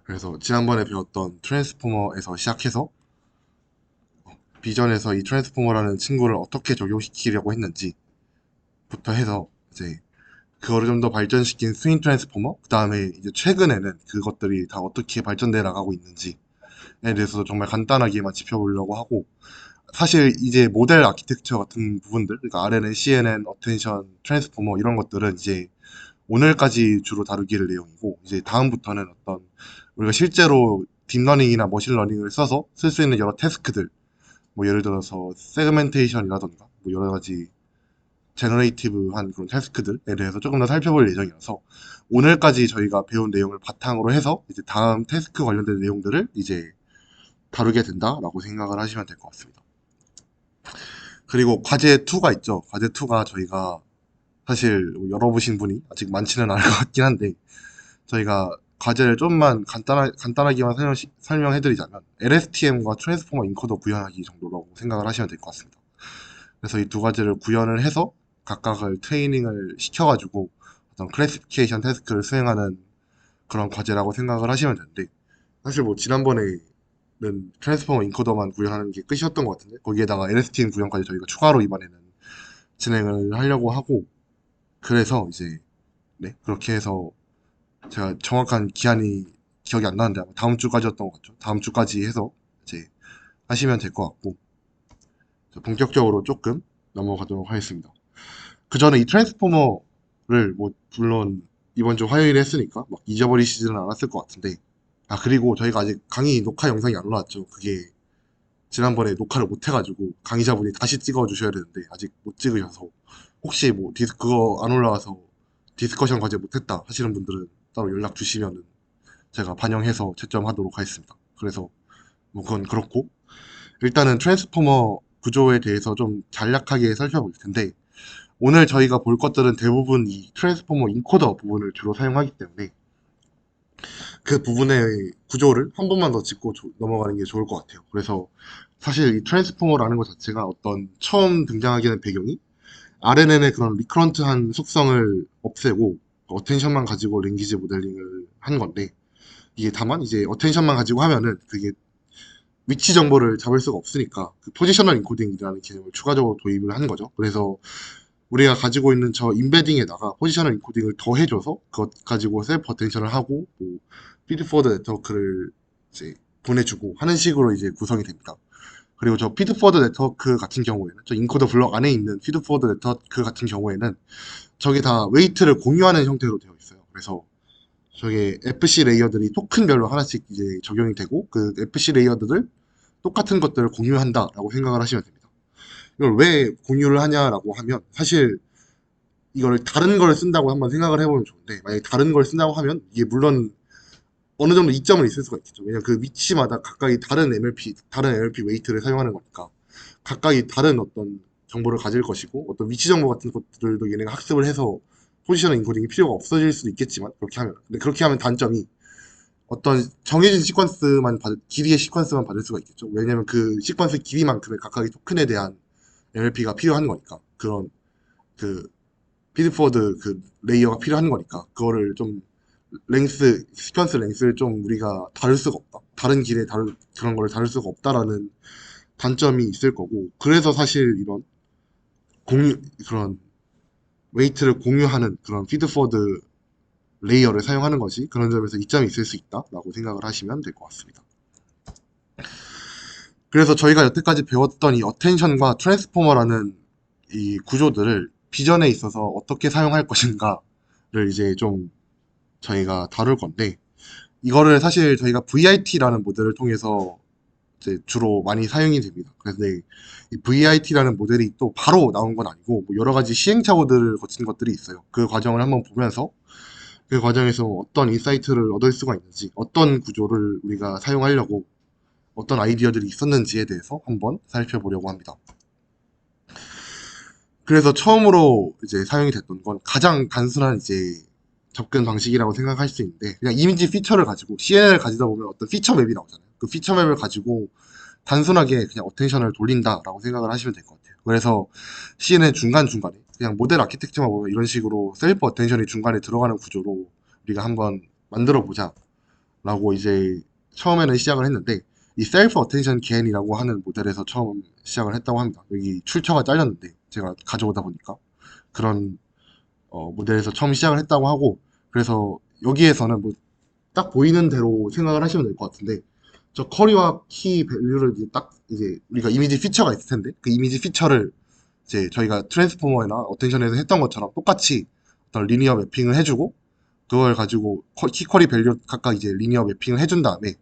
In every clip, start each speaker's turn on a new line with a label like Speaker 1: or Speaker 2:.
Speaker 1: 그래서 지난번에 배웠던 트랜스포머에서 시작해서 비전에서 이 트랜스포머라는 친구를 어떻게 적용시키려고 했는지부터 해서 이제 그거를 좀 더 발전시킨 스윙 트랜스포머, 그 다음에 이제 최근에는 그것들이 다 어떻게 발전돼 나가고 있는지에 대해서 정말 간단하게만 짚어보려고 하고, 사실 이제 모델 아키텍처 같은 부분들, 그러니까 RNN, CNN, 어텐션, 트랜스포머 이런 것들은 이제 오늘까지 주로 다루기를 내용이고, 이제 다음부터는 어떤 우리가 실제로 딥러닝이나 머신러닝을 써서 쓸 수 있는 여러 태스크들, 뭐 예를 들어서 세그멘테이션이라던가 뭐 여러 가지 제너레이티브한 그런 태스크들에 대해서 조금 더 살펴볼 예정이어서, 오늘까지 저희가 배운 내용을 바탕으로 해서 이제 다음 태스크 관련된 내용들을 이제 다루게 된다라고 생각을 하시면 될 것 같습니다. 그리고 과제 2가 있죠. 과제 2가 저희가 사실 열어보신 분이 아직 많지는 않을 것 같긴 한데, 저희가 과제를 좀만 간단하게만 설명해드리자면 LSTM과 트랜스포머 인코더 구현하기 정도라고 생각을 하시면 될 것 같습니다. 그래서 이 두 가지를 구현을 해서 각각을 트레이닝을 시켜가지고 어떤 클래시피케이션 태스크를 수행하는 그런 과제라고 생각을 하시면 되는데, 사실 뭐 지난번에는 트랜스포머 인코더만 구현하는 게 끝이었던 것 같은데, 거기에다가 LSTM 구현까지 저희가 추가로 이번에는 진행을 하려고 하고, 그래서 이제 네, 그렇게 해서 제가 정확한 기한이 기억이 안 나는데 아마 다음 주까지였던 것 같죠. 다음 주까지 해서 이제 하시면 될 것 같고, 본격적으로 조금 넘어가도록 하겠습니다. 그 전에 이 트랜스포머를 뭐 물론 이번 주 화요일에 했으니까 막 잊어버리시지는 않았을 것 같은데, 아 그리고 저희가 아직 강의 녹화 영상이 안 올라왔죠. 그게 지난번에 녹화를 못 해가지고 강의자분이 다시 찍어 주셔야 되는데 아직 못 찍으셔서, 혹시 뭐 그거 안 올라와서 디스커션 과제 못했다 하시는 분들은 따로 연락 주시면은 제가 반영해서 채점하도록 하겠습니다. 그래서 뭐 그건 그렇고, 일단은 트랜스포머 구조에 대해서 좀 간략하게 살펴볼 텐데, 오늘 저희가 볼 것들은 대부분 이 트랜스포머 인코더 부분을 주로 사용하기 때문에 그 부분의 구조를 한 번만 더 짚고 넘어가는 게 좋을 것 같아요. 그래서 사실 이 트랜스포머라는 것 자체가 어떤 처음 등장하게 된 배경이 RNN의 그런 리커런트한 속성을 없애고 어텐션만 가지고 랭귀지 모델링을 한 건데, 이게 다만 이제 어텐션만 가지고 하면은 그게 위치 정보를 잡을 수가 없으니까 그 포지셔널 인코딩이라는 개념을 추가적으로 도입을 한 거죠. 그래서 우리가 가지고 있는 저 임베딩에다가 포지셔널 인코딩을 더 해줘서 그것 가지고 셀프 어텐션을 하고 뭐 피드포워드 네트워크를 이제 보내주고 하는 식으로 이제 구성이 됩니다. 그리고 저 피드포워드 네트워크 같은 경우에는, 저 인코더 블럭 안에 있는 피드포워드 네트워크 같은 경우에는 저게 다 웨이트를 공유하는 형태로 되어 있어요. 그래서 저게 FC 레이어들이 토큰별로 하나씩 이제 적용이 되고, 그 FC 레이어들 똑같은 것들을 공유한다라고 생각을 하시면 됩니다. 이걸 왜 공유를 하냐라고 하면, 사실 이걸 다른 걸 쓴다고 한번 생각을 해보면 좋은데, 만약에 다른 걸 쓴다고 하면 이게 물론 어느 정도 이점은 있을 수가 있겠죠. 왜냐면 그 위치마다 각각이 다른 MLP 웨이트를 사용하는 거니까 각각이 다른 어떤 정보를 가질 것이고, 어떤 위치 정보 같은 것들도 얘네가 학습을 해서 포지셔널 인코딩이 필요가 없어질 수도 있겠지만, 그렇게 하면. 근데 그렇게 하면 단점이 어떤 정해진 길이의 시퀀스만 받을 수가 있겠죠. 왜냐면 그 시퀀스 길이만큼의 각각의 토큰에 대한 MLP가 필요한 거니까, 그런 그 피드포워드 그 레이어가 필요한 거니까, 그거를 좀 시퀀스 랭스를 좀 우리가 다룰 수가 없다. 다른 길에 그런 걸 다룰 수가 없다라는 단점이 있을 거고, 그래서 사실 이런 공유, 그런 웨이트를 공유하는 그런 피드포워드 레이어를 사용하는 것이 그런 점에서 이점이 있을 수 있다라고 생각을 하시면 될 것 같습니다. 그래서 저희가 여태까지 배웠던 이 어텐션과 트랜스포머라는 이 구조들을 비전에 있어서 어떻게 사용할 것인가를 이제 좀 저희가 다룰 건데, 이거를 사실 저희가 VIT라는 모델을 통해서 이제 주로 많이 사용이 됩니다. 그래서 이 VIT라는 모델이 또 바로 나온 건 아니고 뭐 여러 가지 시행착오들을 거친 것들이 있어요. 그 과정을 한번 보면서 그 과정에서 어떤 인사이트를 얻을 수가 있는지, 어떤 구조를 우리가 사용하려고 어떤 아이디어들이 있었는지에 대해서 한번 살펴보려고 합니다. 그래서 처음으로 이제 사용이 됐던 건 가장 단순한 이제 접근 방식이라고 생각할 수 있는데, 그냥 이미지 피처를 가지고 CNN을 가지다 보면 어떤 피처 맵이 나오잖아요. 그 피처 맵을 가지고 단순하게 그냥 어텐션을 돌린다라고 생각을 하시면 될 것 같아요. 그래서 CNN 중간중간에 그냥 모델 아키텍처만 보면 이런 식으로 셀프 어텐션이 중간에 들어가는 구조로 우리가 한번 만들어 보자 라고 이제 처음에는 시작을 했는데, 이 셀프 어텐션 겐이라고 하는 모델에서 처음 시작을 했다고 합니다. 여기 출처가 잘렸는데 제가 가져오다 보니까 그런 모델에서 처음 시작을 했다고 하고, 그래서 여기에서는 뭐 딱 보이는 대로 생각을 하시면 될 것 같은데, 저 커리와 키 밸류를 이제 딱 이제 우리가 이미지 피처가 있을 텐데, 그 이미지 피처를 이제 저희가 트랜스포머나 어텐션에서 했던 것처럼 똑같이 어떤 리니어 매핑을 해주고, 그걸 가지고 키 쿼리 밸류 각각 이제 리니어 매핑을 해준 다음에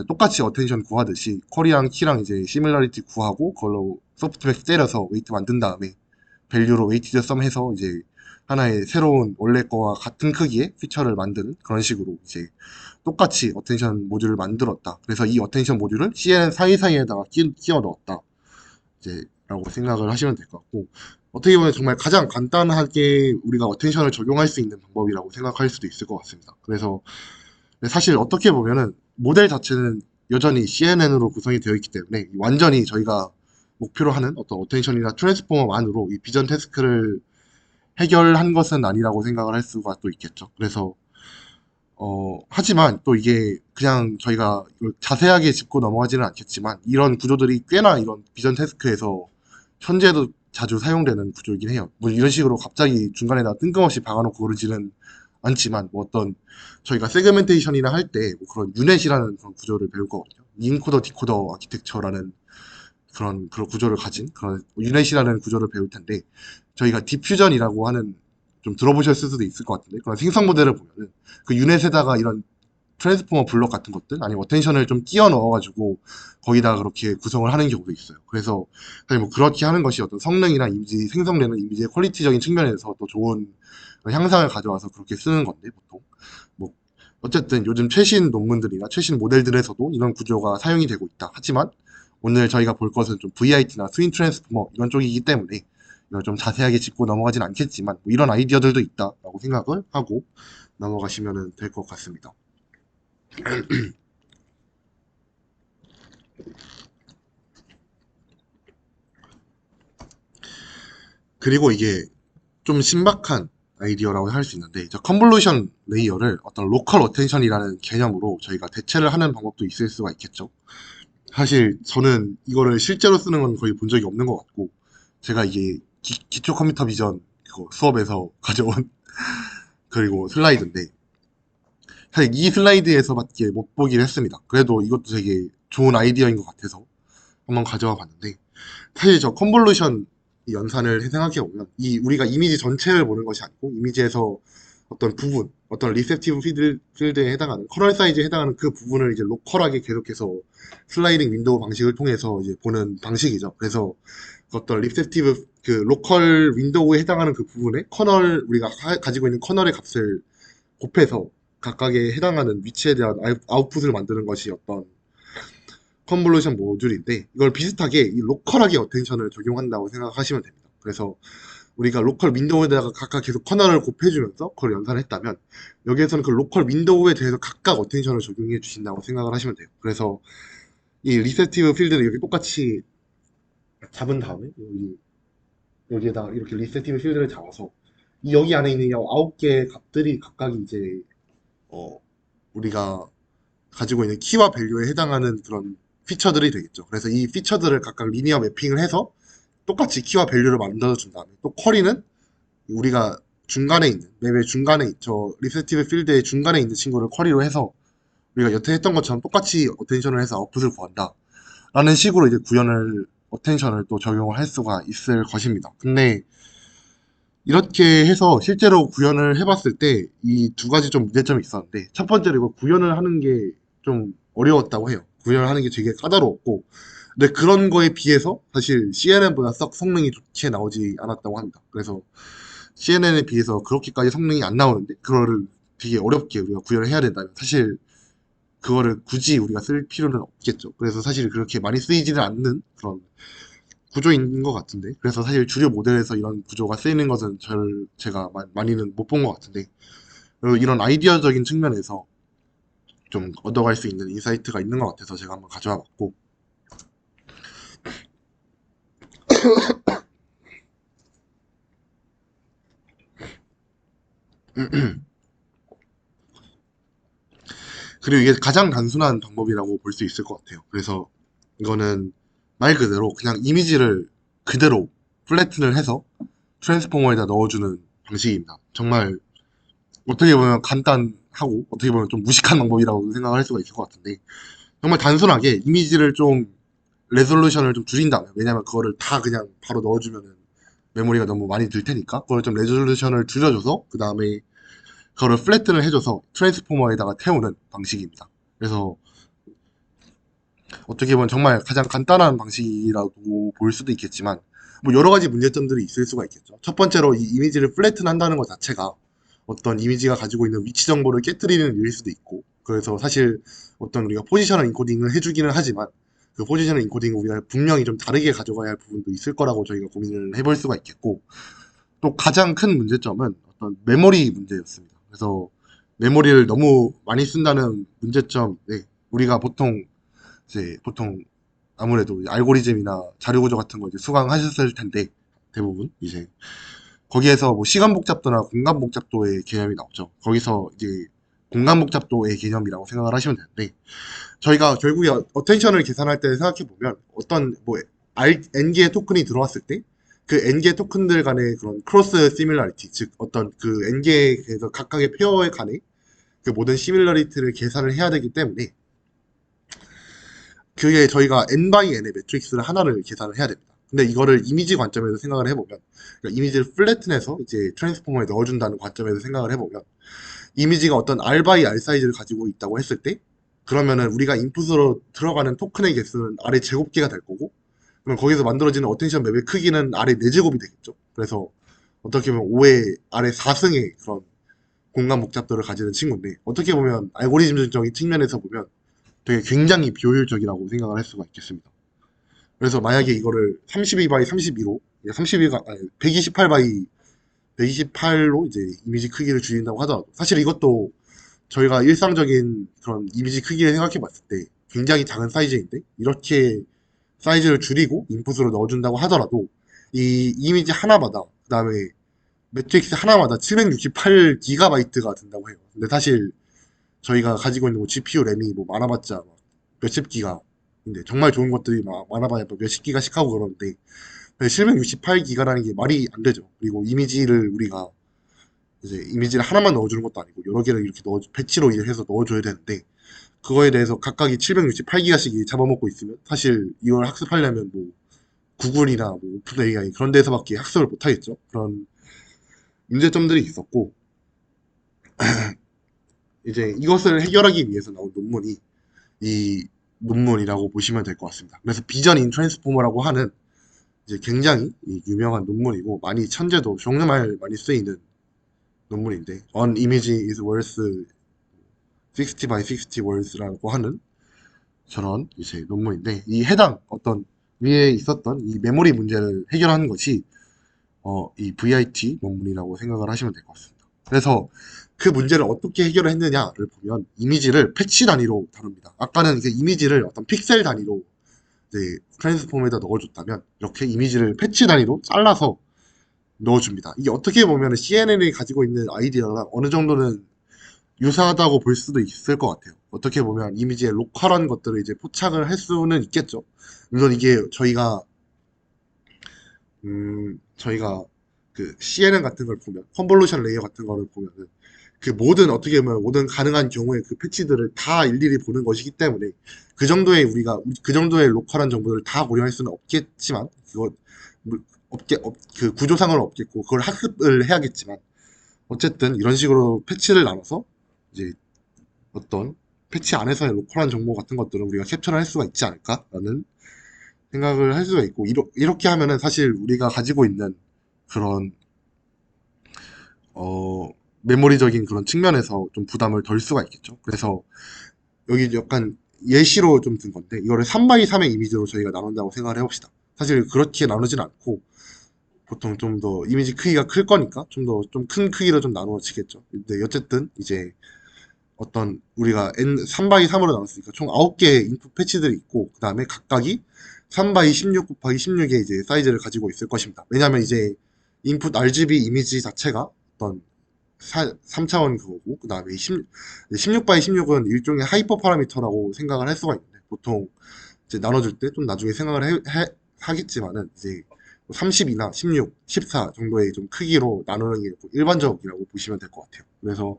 Speaker 1: 똑같이 어텐션 구하듯이 쿼리랑 키랑 이제 시밀러리티 구하고, 그걸로 소프트맥스 때려서 웨이트 만든 다음에 밸류로 웨이티드 썸 해서 이제 하나의 새로운 원래 거와 같은 크기의 피처를 만드는 그런 식으로 이제 똑같이 어텐션 모듈을 만들었다. 그래서 이 어텐션 모듈을 CNN 사이사이에다가 끼워 넣었다. 이제 라고 생각을 하시면 될 것 같고, 어떻게 보면 정말 가장 간단하게 우리가 어텐션을 적용할 수 있는 방법이라고 생각할 수도 있을 것 같습니다. 그래서 사실 어떻게 보면은 모델 자체는 여전히 CNN으로 구성이 되어 있기 때문에 완전히 저희가 목표로 하는 어떤 어텐션이나 트랜스포머만으로 이 비전 태스크를 해결한 것은 아니라고 생각을 할 수가 또 있겠죠. 그래서 하지만 또 이게 그냥 저희가 이걸 자세하게 짚고 넘어가지는 않겠지만, 이런 구조들이 꽤나 이런 비전 태스크에서 현재도 자주 사용되는 구조이긴 해요. 뭐 이런 식으로 갑자기 중간에다 뜬금없이 박아놓고 그러지는 않지만, 뭐 어떤 저희가 세그멘테이션이나 할 때 뭐 그런 유넷이라는 그런 구조를 배울 거거든요. 인코더 디코더 아키텍처라는 그런 구조를 가진 그런 유넷이라는 구조를 배울 텐데, 저희가 디퓨전이라고 하는, 좀 들어보셨을 수도 있을 것 같은데, 그런 생성 모델을 보면은 그 유넷에다가 이런 트랜스포머 블록 같은 것들 아니면 어텐션을 좀 끼워 넣어가지고 거기다가 그렇게 구성을 하는 경우도 있어요. 그래서 사실 뭐 그렇게 하는 것이 어떤 성능이나 이미지 생성되는 이미지의 퀄리티적인 측면에서 또 좋은 향상을 가져와서 그렇게 쓰는 건데, 보통 뭐 어쨌든 요즘 최신 논문들이나 최신 모델들에서도 이런 구조가 사용이 되고 있다. 하지만 오늘 저희가 볼 것은 좀 VIT나 스윈 트랜스포머 이런 쪽이기 때문에 이걸 좀 자세하게 짚고 넘어가진 않겠지만, 뭐 이런 아이디어들도 있다라고 생각을 하고 넘어가시면 될 것 같습니다. 그리고 이게 좀 신박한 아이디어라고 할 수 있는데, 저 컨볼루션 레이어를 어떤 로컬 어텐션이라는 개념으로 저희가 대체를 하는 방법도 있을 수가 있겠죠. 사실 저는 이거를 실제로 쓰는 건 거의 본 적이 없는 것 같고, 제가 이게 기초 컴퓨터 비전 그거 수업에서 가져온 그리고 슬라이드인데, 사실 이 슬라이드에서밖에 못 보긴 했습니다. 그래도 이것도 되게 좋은 아이디어인 것 같아서 한번 가져와 봤는데, 사실 저 컨볼루션 연산을 생각해보면 이 우리가 이미지 전체를 보는 것이 아니고 이미지에서 어떤 부분, 어떤 리셉티브 필드에 해당하는 커널 사이즈에 해당하는 그 부분을 이제 로컬하게 계속해서 슬라이딩 윈도우 방식을 통해서 이제 보는 방식이죠. 그래서 어떤 리셉티브 그 로컬 윈도우에 해당하는 그 부분에 커널, 우리가 가지고 있는 커널의 값을 곱해서 각각에 해당하는 위치에 대한 아웃풋을 만드는 것이 어떤 컨볼루션 모듈인데, 이걸 비슷하게 이 로컬하게 어텐션을 적용한다고 생각하시면 됩니다. 그래서 우리가 로컬 윈도우에다가 각각 계속 커널을 곱해주면서 그걸 연산했다면, 여기에서는 그 로컬 윈도우에 대해서 각각 어텐션을 적용해 주신다고 생각을 하시면 돼요. 그래서 이 리셉티브 필드를 여기 똑같이 잡은 다음에 여기에다가 이렇게 리셉티브 필드를 잡아서 이 여기 안에 있는 이 9개의 값들이 각각 이제 어, 우리가 가지고 있는 키와 밸류에 해당하는 그런 피처들이 되겠죠. 그래서 이 피처들을 각각 리니어 매핑을 해서 똑같이 키와 밸류를 만들어준 다음에, 또 쿼리는 우리가 중간에 있는 맵의 중간에 저 리셉티브 필드의 중간에 있는 친구를 쿼리로 해서 우리가 여태 했던 것처럼 똑같이 어텐션을 해서 아웃풋을 구한다 라는 식으로 이제 구현을 어텐션을 또 적용을 할 수가 있을 것입니다. 근데 이렇게 해서 실제로 구현을 해봤을 때 이 두 가지 좀 문제점이 있었는데, 첫 번째로 이거 구현을 하는 게 좀 어려웠다고 해요. 구현을 하는 게 되게 까다로웠고, 근데 그런 거에 비해서 사실 CNN보다 썩 성능이 좋게 나오지 않았다고 합니다. 그래서 CNN에 비해서 그렇게까지 성능이 안 나오는데 그거를 되게 어렵게 우리가 구현을 해야 된다면, 사실 그거를 굳이 우리가 쓸 필요는 없겠죠. 그래서 사실 그렇게 많이 쓰이지는 않는 그런 구조인 것 같은데, 그래서 사실 주류 모델에서 이런 구조가 쓰이는 것은 제가 많이는 못 본 것 같은데, 그리고 이런 아이디어적인 측면에서 좀 얻어갈 수 있는 인사이트가 있는 것 같아서 제가 한번 가져와 봤고, 그리고 이게 가장 단순한 방법이라고 볼 수 있을 것 같아요. 그래서 이거는 말 그대로 그냥 이미지를 그대로 플래튼을 해서 트랜스포머에다 넣어주는 방식입니다. 정말 어떻게 보면 간단하고 어떻게 보면 좀 무식한 방법이라고 생각을 할 수가 있을 것 같은데, 정말 단순하게 이미지를 좀 레졸루션을 좀 줄인 다음에, 왜냐면 그거를 다 그냥 바로 넣어주면은 메모리가 너무 많이 들 테니까 그걸 좀 레졸루션을 줄여줘서 그 다음에 그거를 플래튼을 해줘서 트랜스포머에다가 태우는 방식입니다. 그래서 어떻게 보면 정말 가장 간단한 방식이라고 볼 수도 있겠지만, 뭐 여러 가지 문제점들이 있을 수가 있겠죠. 첫 번째로 이 이미지를 플래튼 한다는 것 자체가 어떤 이미지가 가지고 있는 위치 정보를 깨뜨리는 일일 수도 있고, 그래서 사실 어떤 우리가 포지셔널 인코딩을 해주기는 하지만 그 포지셔널 인코딩을 우리가 분명히 좀 다르게 가져가야 할 부분도 있을 거라고 저희가 고민을 해볼 수가 있겠고, 또 가장 큰 문제점은 어떤 메모리 문제였습니다. 그래서 메모리를 너무 많이 쓴다는 문제점, 네, 우리가 보통 아무래도 알고리즘이나 자료 구조 같은 거 이제 수강하셨을 텐데, 대부분 이제 거기에서 뭐 시간 복잡도나 공간 복잡도의 개념이 나오죠. 거기서 이제 공간 복잡도의 개념이라고 생각을 하시면 되는데, 저희가 결국에 어텐션을 계산할 때 생각해 보면 어떤 뭐 n개의 토큰이 들어왔을 때 그 n개의 토큰들 간의 그런 크로스 시밀러리티, 즉 어떤 그 n개에서 각각의 페어에 간의 그 모든 시밀러리티를 계산을 해야 되기 때문에, 그게 저희가 n by n의 매트릭스를 하나를 계산을 해야 됩니다. 근데 이거를 이미지 관점에서 생각을 해보면, 그러니까 이미지를 플래튼해서 이제 트랜스포머에 넣어준다는 관점에서 생각을 해보면, 이미지가 어떤 r by r 사이즈를 가지고 있다고 했을 때, 그러면은 우리가 인풋으로 들어가는 토큰의 개수는 r의 제곱계가 될 거고, 그럼 거기서 만들어지는 어텐션 맵의 크기는 r의 4제곱이 되겠죠. 그래서 어떻게 보면 5의 r의 4승의 그런 공간 복잡도를 가지는 친구인데, 어떻게 보면 알고리즘적인 측면에서 보면 되게 굉장히 비효율적이라고 생각을 할 수가 있겠습니다. 그래서 만약에 이거를 32 바이 32로, 32가 아니 128 바이 128로 이제 이미지 크기를 줄인다고 하더라도, 사실 이것도 저희가 일상적인 그런 이미지 크기를 생각해 봤을 때 굉장히 작은 사이즈인데, 이렇게 사이즈를 줄이고 인풋으로 넣어준다고 하더라도 이 이미지 하나마다, 그 다음에 매트릭스 하나마다 768기가바이트가 든다고 해요. 근데 사실 저희가 가지고 있는 뭐 GPU 램이 뭐 많아봤자 막 몇십 기가인데, 정말 좋은 것들이 막 많아봐야 뭐 몇십 기가씩 하고 그러는데 768기가라는 게 말이 안 되죠. 그리고 이미지를 우리가 이제 이미지를 하나만 넣어주는 것도 아니고 여러 개를 이렇게 배치로 해서 넣어줘야 되는데, 그거에 대해서 각각이 768기가씩 잡아먹고 있으면 사실 이걸 학습하려면 뭐 구글이나 뭐 오픈 AI 그런 데서밖에 학습을 못 하겠죠. 그런 문제점들이 있었고, 이제 이것을 해결하기 위해서 나온 논문이 이 논문이라고 보시면 될 것 같습니다. 그래서 비전 인 트랜스포머라고 하는 이제 굉장히 유명한 논문이고, 많이 천재도 정말 많이 쓰이는 논문인데, An image is worth 60 by 60 words라고 하는 저런 이제 논문인데, 이 해당 어떤 위에 있었던 이 메모리 문제를 해결하는 것이 이 VIT 논문이라고 생각을 하시면 될 것 같습니다. 그래서 그 문제를 어떻게 해결을 했느냐를 보면 이미지를 패치 단위로 다룹니다. 아까는 그 이미지를 어떤 픽셀 단위로 이제 트랜스폼에다 넣어줬다면, 이렇게 이미지를 패치 단위로 잘라서 넣어줍니다. 이게 어떻게 보면 CNN이 가지고 있는 아이디어랑 어느 정도는 유사하다고 볼 수도 있을 것 같아요. 어떻게 보면 이미지의 로컬한 것들을 이제 포착을 할 수는 있겠죠. 물론 이게 저희가 그 CNN 같은 걸 보면, 컨볼루션 레이어 같은 거를 보면은 그 모든 어떻게 보면 모든 가능한 경우에 그 패치들을 다 일일이 보는 것이기 때문에 그 정도의 우리가 그 정도의 로컬한 정보를 다 고려할 수는 없겠지만, 그거 그 구조상은 없겠고 그걸 학습을 해야겠지만, 어쨌든 이런 식으로 패치를 나눠서 이제 어떤 패치 안에서의 로컬한 정보 같은 것들은 우리가 캡처를 할 수가 있지 않을까라는 생각을 할 수가 있고, 이렇게 하면은 사실 우리가 가지고 있는 그런 어 메모리적인 그런 측면에서 좀 부담을 덜 수가 있겠죠. 그래서 여기 약간 예시로 좀 든 건데, 이거를 3x 3의 이미지로 저희가 나눈다고 생각을 해봅시다. 사실 그렇게 나누진 않고 보통 좀 더 이미지 크기가 클 거니까 좀 더 좀 큰 크기로 좀 나누어지겠죠. 근데 어쨌든 이제 어떤 우리가 3x 3으로 나눴으니까 총 9개의 인풋 패치들이 있고, 그 다음에 각각이 3x 16 곱하기 16의 이제 사이즈를 가지고 있을 것입니다. 왜냐하면 이제 인풋 RGB 이미지 자체가 어떤 3차원 그거고, 그 다음에 16 바이 16은 일종의 하이퍼 파라미터라고 생각을 할 수가 있는데, 보통 이제 나눠줄 때 좀 나중에 생각을 하겠지만은, 이제 30이나 16, 14 정도의 좀 크기로 나누는 게 일반적이라고 보시면 될 것 같아요. 그래서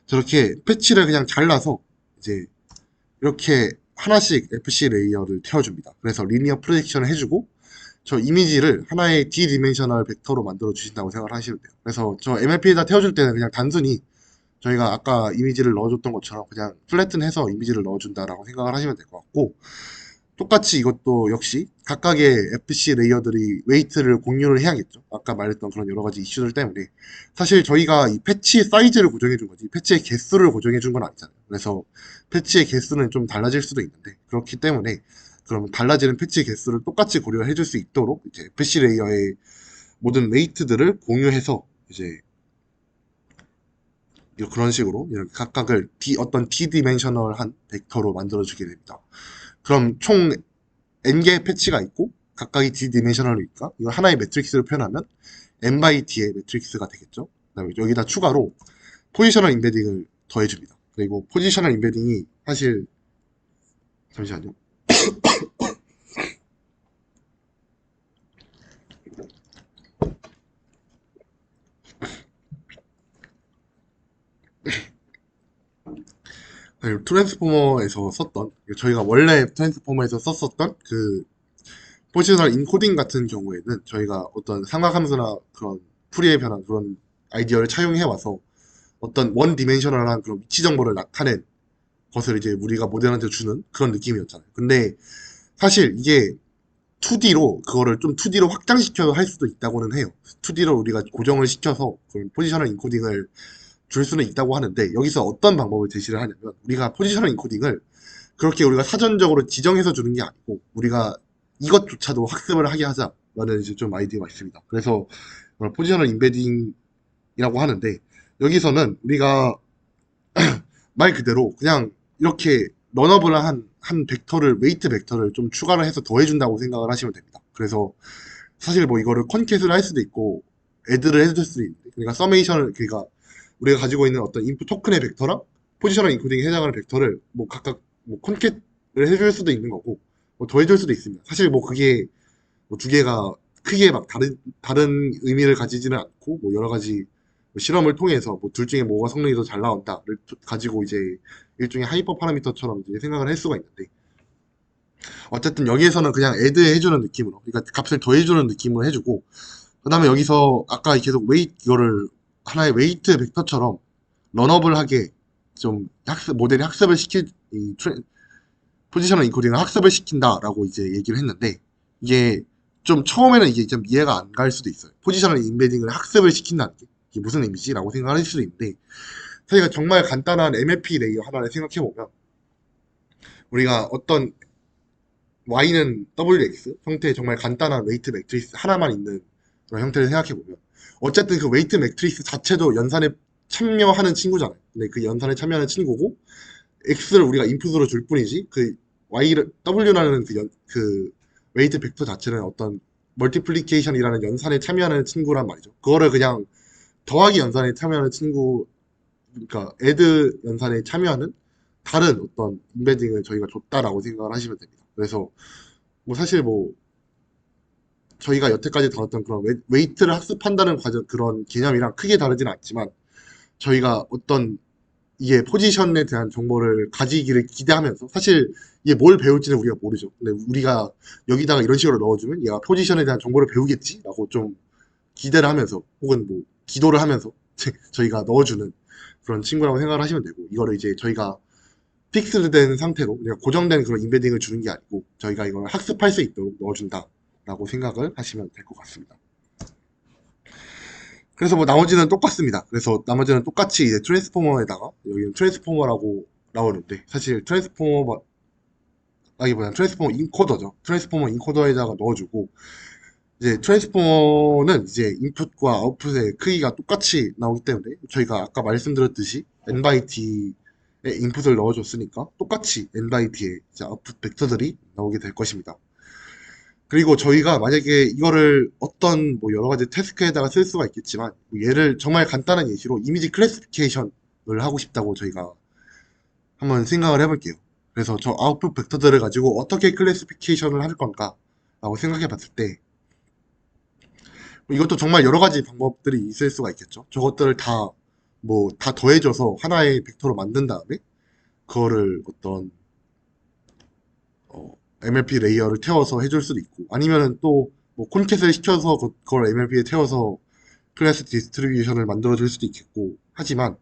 Speaker 1: 저렇게 패치를 그냥 잘라서 이제 이렇게 하나씩 FC 레이어를 태워줍니다. 그래서 리니어 프로젝션을 해주고 저 이미지를 하나의 디디멘셔널 벡터로 만들어 주신다고 생각을 하시면 돼요. 그래서 저 MLP에다 태워줄 때는 그냥 단순히 저희가 아까 이미지를 넣어줬던 것처럼 그냥 플래튼해서 이미지를 넣어준다라고 생각을 하시면 될 것 같고, 똑같이 이것도 역시 각각의 FC 레이어들이 웨이트를 공유를 해야겠죠. 아까 말했던 그런 여러 가지 이슈들 때문에 사실 저희가 이 패치의 사이즈를 고정해 준 거지 패치의 개수를 고정해 준 건 아니잖아요. 그래서 패치의 개수는 좀 달라질 수도 있는데, 그렇기 때문에 그러면 달라지는 패치 개수를 똑같이 고려해 줄 수 있도록 이제 FC 레이어의 모든 웨이트들을 공유해서 이제 그런 식으로 이렇게 각각을 어떤 디디멘셔널한 벡터로 만들어주게 됩니다. 그럼 총 n개의 패치가 있고 각각이 디디멘셔널이니까 이걸 하나의 매트릭스를 표현하면 n by d의 매트릭스가 되겠죠. 그다음에 여기다 추가로 포지셔널 인베딩을 더해줍니다. 그리고 포지셔널 인베딩이 사실 잠시만요. 트랜스포머에서 썼던, 저희가 원래 트랜스포머에서 썼었던 그 포지셔널 인코딩 같은 경우에는 저희가 어떤 삼각함수나 그런 풀이의 변환 그런 아이디어를 차용해 와서 어떤 원 디멘셔널한 그런 위치 정보를 나타낸 것을 이제 우리가 모델한테 주는 그런 느낌이었잖아요. 근데 사실 이게 2D로 그거를 좀 2D로 확장시켜서 할 수도 있다고는 해요. 2D로 우리가 고정을 시켜서 그런 포지셔널 인코딩을 줄 수는 있다고 하는데, 여기서 어떤 방법을 제시를 하냐면 우리가 포지셔널 인코딩을 그렇게 우리가 사전적으로 지정해서 주는 게 아니고 우리가 이것조차도 학습을 하게 하자라는 이제 좀 아이디어가 있습니다. 그래서 포지셔널 인베딩이라고 하는데, 여기서는 우리가 말 그대로 그냥 이렇게 런너블한 한 벡터를 웨이트 벡터를 좀 추가를 해서 더해준다고 생각을 하시면 됩니다. 그래서 사실 뭐 이거를 컨캣을 할 수도 있고 애드를 해줄 수도 있는데, 그러니까 서메이션을, 그러니까 우리가 가지고 있는 어떤 인풋 토큰의 벡터랑 포지셔널 인코딩에 해당하는 벡터를 뭐 각각 뭐 컨캣을 해줄 수도 있는 거고 뭐 더해줄 수도 있습니다. 사실 뭐 그게 뭐 두 개가 크게 막 다른 의미를 가지지는 않고, 뭐 여러 가지 뭐 실험을 통해서 뭐 둘 중에 뭐가 성능이 더 잘 나온다를 가지고 이제 일종의 하이퍼 파라미터처럼 이제 생각을 할 수가 있는데, 어쨌든 여기에서는 그냥 애드 해주는 느낌으로, 그러니까 값을 더해주는 느낌으로 해주고, 그 다음에 여기서 아까 계속 이거를 하나의 웨이트 벡터처럼 런업을하게 좀 모델이 학습을 포지셔널 인코딩을 학습을 시킨다라고 이제 얘기를 했는데, 이게 좀 처음에는 이게 좀 이해가 안 갈 수도 있어요. 포지셔널 인베딩을 학습을 시킨다는 게 이게 무슨 의미지라고 생각할 수도 있는데, 저희가 정말 간단한 MLP 레이어 하나를 생각해보면 우리가 어떤 y는 wx 형태의 정말 간단한 웨이트 매트리스 하나만 있는 그런 형태를 생각해보면, 어쨌든 그 웨이트 매트리스 자체도 연산에 참여하는 친구잖아요. 근데 그 연산에 참여하는 친구고 x를 우리가 인풋으로 줄 뿐이지, 그 y를 w라는 그 웨이트 벡터 자체는 어떤 멀티플리케이션이라는 연산에 참여하는 친구란 말이죠. 그거를 그냥 더하기 연산에 참여하는 친구, 그러니까 애드 연산에 참여하는 다른 어떤 인베딩을 저희가 줬다라고 생각을 하시면 됩니다. 그래서 뭐 사실 뭐 저희가 여태까지 다뤘던 그런 웨이트를 학습한다는 과정, 그런 개념이랑 크게 다르진 않지만, 저희가 어떤 이게 포지션에 대한 정보를 가지기를 기대하면서, 사실 이게 뭘 배울지는 우리가 모르죠. 근데 우리가 여기다가 이런 식으로 넣어주면 얘가 포지션에 대한 정보를 배우겠지라고 좀 기대를 하면서, 혹은 뭐 기도를 하면서 저희가 넣어주는 그런 친구라고 생각을 하시면 되고, 이거를 이제 저희가 픽스된 상태로 우리가 고정된 그런 인베딩을 주는 게 아니고 저희가 이걸 학습할 수 있도록 넣어준다라고 생각을 하시면 될 것 같습니다. 그래서 뭐 나머지는 똑같습니다. 그래서 나머지는 똑같이 이제 트랜스포머에다가, 여기는 트랜스포머라고 나오는데 사실 트랜스포머라기보다는 트랜스포머 인코더죠. 트랜스포머 인코더에다가 넣어주고, 이제 트랜스포머는 이제 인풋과 아웃풋의 크기가 똑같이 나오기 때문에 저희가 아까 말씀드렸듯이 n by d의 인풋을 넣어줬으니까 똑같이 n by d의 이제 아웃풋 벡터들이 나오게 될 것입니다. 그리고 저희가 만약에 이거를 어떤 뭐 여러 가지 태스크에다가 쓸 수가 있겠지만, 뭐 얘를 정말 간단한 예시로 이미지 클래시피케이션을 하고 싶다고 저희가 한번 생각을 해볼게요. 그래서 저 아웃풋 벡터들을 가지고 어떻게 클래시피케이션을 할 건가 라고 생각해 봤을 때, 이것도 정말 여러 가지 방법들이 있을 수가 있겠죠. 저것들을 다 더해줘서 하나의 벡터로 만든 다음에 그거를 어떤 MLP 레이어를 태워서 해줄 수도 있고, 아니면은 또 뭐 콘캣을 시켜서 그걸 MLP에 태워서 클래스 디스트리뷰션을 만들어 줄 수도 있겠고, 하지만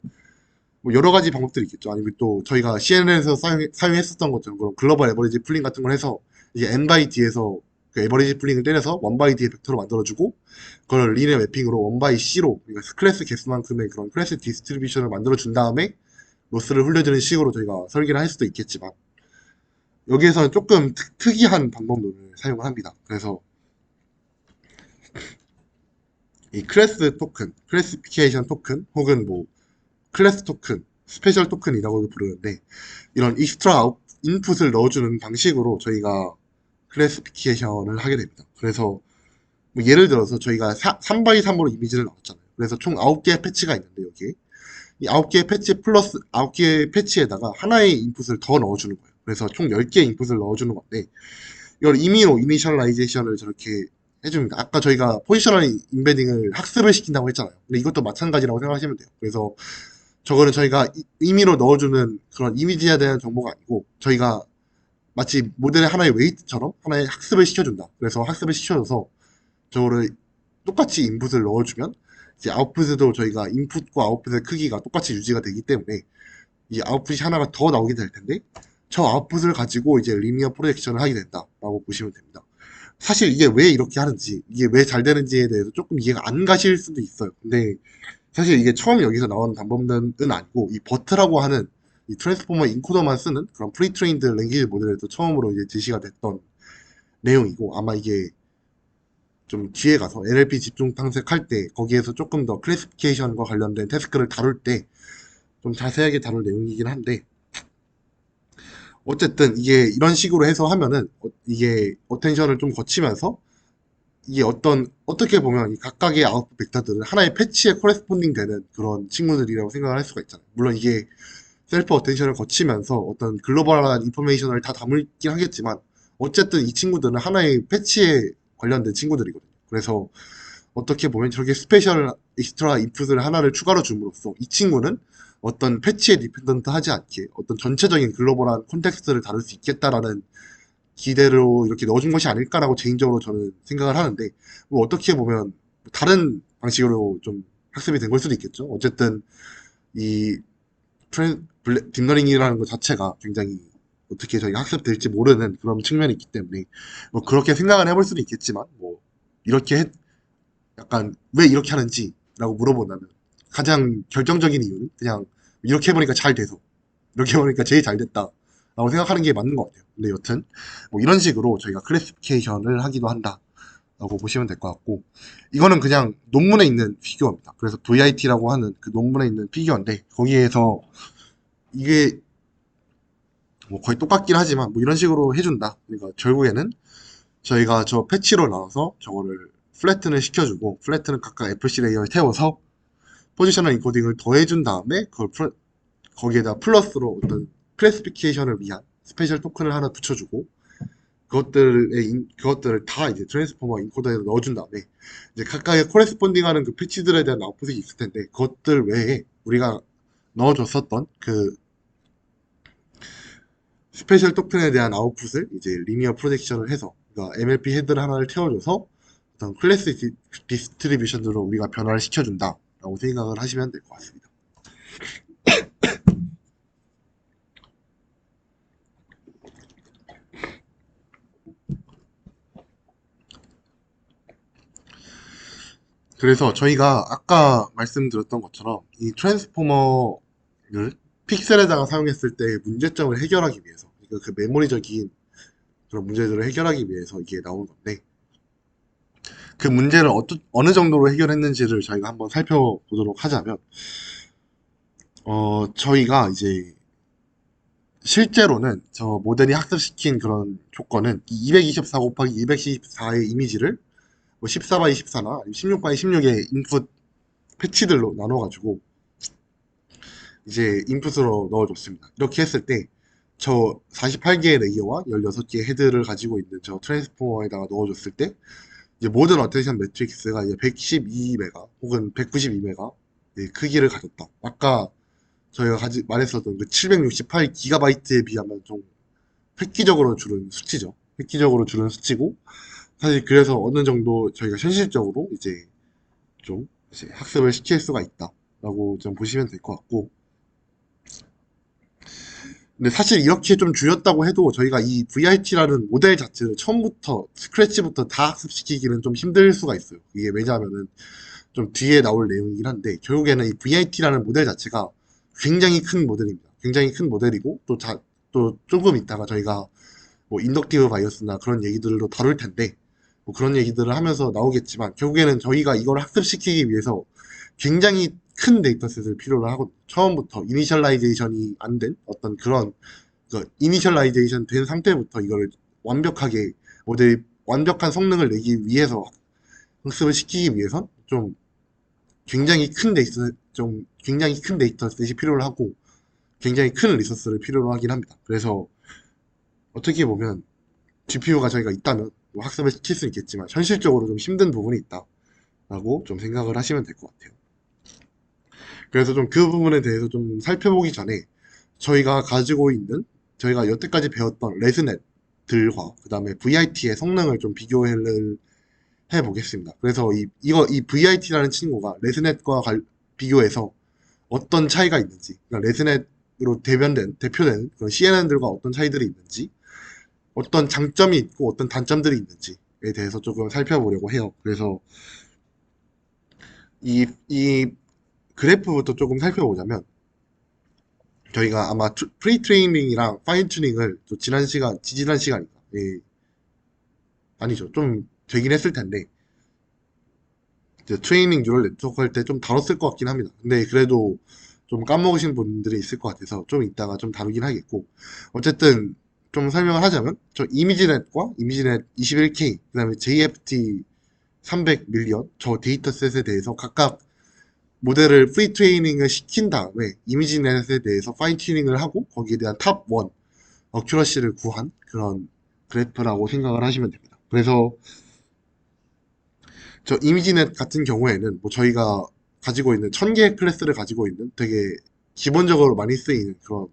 Speaker 1: 뭐 여러 가지 방법들이 있겠죠. 아니면 또 저희가 CNN에서 사용했었던 것처럼 그런 글로벌 에버리지 풀링 같은 걸 해서 이제 n 바이 d에서 그 에버리지 풀링을 때려서 1 바이 d의 벡터로 만들어주고, 그걸 리니어 매핑으로 1 바이 c로, 그러니까 클래스 개수만큼의 그런 클래스 디스트리뷰션을 만들어 준 다음에 로스를 흘려주는 식으로 저희가 설계를 할 수도 있겠지만, 여기에서는 조금 특이한 방법론을 사용을 합니다. 그래서 이 클래스 토큰, 클래시피케이션 토큰, 혹은 뭐 클래스 토큰, 스페셜 토큰이라고도 부르는데, 이런 익스트라 인풋을 넣어주는 방식으로 저희가 클래시피케이션을 하게 됩니다. 그래서 뭐 예를 들어서 저희가 3x3으로 이미지를 나왔잖아요. 그래서 총 9개의 패치가 있는데, 여기에 이 9개의 패치 플러스 9개의 패치에다가 하나의 인풋을 더 넣어주는 거예요. 그래서 총 10개의 인풋을 넣어주는 건데, 이걸 임의로 이니셜라이제이션을 저렇게 해줍니다. 아까 저희가 포지셔널 임베딩을 학습을 시킨다고 했잖아요. 근데 이것도 마찬가지라고 생각하시면 돼요. 그래서 저거는 저희가 임의로 넣어주는 그런 이미지에 대한 정보가 아니고, 저희가 마치 모델의 하나의 웨이트처럼 하나의 학습을 시켜준다. 그래서 학습을 시켜줘서 저거를 똑같이 인풋을 넣어주면 이제 아웃풋에도 저희가 인풋과 아웃풋의 크기가 똑같이 유지가 되기 때문에 이 아웃풋이 하나가 더 나오게 될 텐데, 저 아웃풋을 가지고 이제 리니어 프로젝션을 하게 된다라고 보시면 됩니다. 사실 이게 왜 이렇게 하는지, 이게 왜 잘 되는지에 대해서 조금 이해가 안 가실 수도 있어요. 근데 사실 이게 처음 여기서 나온 방법은 아니고, 이 버트라고 하는 이 트랜스포머 인코더만 쓰는 그런 프리트레인드 랭귀지 모델에서 처음으로 이제 제시가 됐던 내용이고, 아마 이게 좀 뒤에 가서 NLP 집중 탐색할 때 거기에서 조금 더 클래시피케이션과 관련된 태스크를 다룰 때 좀 자세하게 다룰 내용이긴 한데, 어쨌든 이게 이런 식으로 해서 하면은 이게 어텐션을 좀 거치면서 이게 어떻게 보면 이 각각의 아웃풋 벡터들은 하나의 패치에 코레스폰딩 되는 그런 친구들이라고 생각을 할 수가 있잖아요. 물론 이게 셀프 어텐션을 거치면서 어떤 글로벌한 인포메이션을 다 담을긴 하겠지만, 어쨌든 이 친구들은 하나의 패치에 관련된 친구들이거든요. 그래서 어떻게 보면 저렇게 스페셜 익스트라 인풋을 하나를 추가로 줌으로써 이 친구는 어떤 패치에 디펜던트 하지 않게 어떤 전체적인 글로벌한 콘텍스트를 다룰 수 있겠다라는 기대로 이렇게 넣어준 것이 아닐까라고 개인적으로 저는 생각을 하는데, 뭐 어떻게 보면 다른 방식으로 좀 학습이 된 걸 수도 있겠죠. 어쨌든 이 딥러닝이라는 것 자체가 굉장히 어떻게 저희가 학습될지 모르는 그런 측면이 있기 때문에 뭐 그렇게 생각을 해볼 수도 있겠지만, 뭐 이렇게 약간 왜 이렇게 하는지라고 물어본다면 가장 결정적인 이유는 그냥 이렇게 해보니까 잘 돼서, 이렇게 해보니까 제일 잘 됐다 라고 생각하는 게 맞는 것 같아요. 근데 여튼 뭐 이런 식으로 저희가 클래시피케이션을 하기도 한다 라고 보시면 될 것 같고, 이거는 그냥 논문에 있는 피규어입니다. 그래서 VIT라고 하는 그 논문에 있는 피규어인데, 거기에서 이게 뭐 거의 똑같긴 하지만 뭐 이런 식으로 해준다. 그러니까 결국에는 저희가 저 패치로 나눠서 저거를 플래튼을 시켜주고, 플래튼은 각각 FC 레이어에 태워서 포지셔널 인코딩을 더해준 다음에 거기에다 플러스로 어떤 클래시피케이션을 위한 스페셜 토큰을 하나 붙여주고, 그것들을 다 이제 트랜스포머 인코더에 넣어준 다음에 이제 각각의 코레스폰딩하는 그 패치들에 대한 아웃풋이 있을 텐데, 그것들 외에 우리가 넣어줬었던 그 스페셜 토큰에 대한 아웃풋을 이제 리니어 프로젝션을 해서, 그러니까 MLP 헤드를 하나를 태워줘서 어떤 클래스 디스트리뷰션으로 우리가 변화를 시켜준다 라고 생각을 하시면 될 것 같습니다. 그래서 저희가 아까 말씀드렸던 것처럼 이 트랜스포머를 픽셀에다가 사용했을 때 문제점을 해결하기 위해서, 그러니까 그 메모리적인 그런 문제들을 해결하기 위해서 이게 나온 건데, 그 문제를 어느 정도로 해결했는지를 저희가 한번 살펴보도록 하자면, 저희가 이제 실제로는 저 모델이 학습시킨 그런 조건은 224 곱하기 214의 이미지를 뭐 14 바이 14나 16 바이 16의 인풋 패치들로 나눠가지고 이제 인풋으로 넣어줬습니다. 이렇게 했을 때 저 48개의 레이어와 16개의 헤드를 가지고 있는 저 트랜스포머에다가 넣어줬을 때 이제 모든 어텐션 매트릭스가 이제 112메가 혹은 192메가 크기를 가졌다. 아까 저희가 말했었던 그 768기가바이트에 비하면 좀 획기적으로 줄은 수치죠. 획기적으로 줄은 수치고 사실 그래서 어느 정도 저희가 현실적으로 이제 좀 이제 학습을 시킬 수가 있다라고 좀 보시면 될 것 같고 근데 사실 이렇게 좀 줄였다고 해도 저희가 이 VIT라는 모델 자체를 처음부터 스크래치부터 다 학습시키기는 좀 힘들 수가 있어요. 이게 왜냐하면은 좀 뒤에 나올 내용이긴 한데 결국에는 이 VIT라는 모델 자체가 굉장히 큰 모델입니다. 굉장히 큰 모델이고 또 조금 있다가 저희가 뭐 인덕티브 바이어스나 그런 얘기들도 다룰 텐데 뭐 그런 얘기들을 하면서 나오겠지만 결국에는 저희가 이걸 학습시키기 위해서 굉장히 큰 데이터셋을 필요로 하고 처음부터 이니셜라이제이션이 안 된 어떤 그런 이니셜라이제이션 된 상태부터 이거를 완벽하게 모델이 완벽한 성능을 내기 위해서 학습을 시키기 위해선 좀 굉장히 큰 데이터셋이 필요로 하고 굉장히 큰 리소스를 필요로 하긴 합니다. 그래서 어떻게 보면 GPU가 저희가 있다면 뭐 학습을 시킬 수 있겠지만 현실적으로 좀 힘든 부분이 있다라고 좀 생각을 하시면 될 것 같아요. 그래서 좀 그 부분에 대해서 좀 살펴보기 전에 저희가 가지고 있는 저희가 여태까지 배웠던 레스넷들과 그 다음에 VIT의 성능을 좀 비교를 해보겠습니다. 그래서 이 VIT라는 친구가 레스넷과 비교해서 어떤 차이가 있는지, 그러니까 레스넷으로 대표된 그런 CNN들과 어떤 차이들이 있는지, 어떤 장점이 있고 어떤 단점들이 있는지에 대해서 조금 살펴보려고 해요. 그래서 이 그래프부터 조금 살펴보자면, 저희가 아마 프리 트레이닝이랑 파인 튜닝을 지지난 시간인가? 아니죠. 좀 되긴 했을 텐데, 이제 트레이닝 뉴럴 네트워크 할 때 좀 다뤘을 것 같긴 합니다. 근데 그래도 좀 까먹으신 분들이 있을 것 같아서 좀 이따가 좀 다루긴 하겠고 어쨌든 좀 설명을 하자면 저 이미지넷과 이미지넷 21K 그 다음에 JFT 300 밀리언 저 데이터셋에 대해서 각각 모델을 프리 트레이닝을 시킨 다음에 이미지넷에 대해서 파인 튜닝을 하고 거기에 대한 탑 1 어큐러시를 구한 그런 그래프라고 생각을 하시면 됩니다. 그래서 저 이미지넷 같은 경우에는 뭐 저희가 가지고 있는 1000개의 클래스를 가지고 있는 되게 기본적으로 많이 쓰이는 그런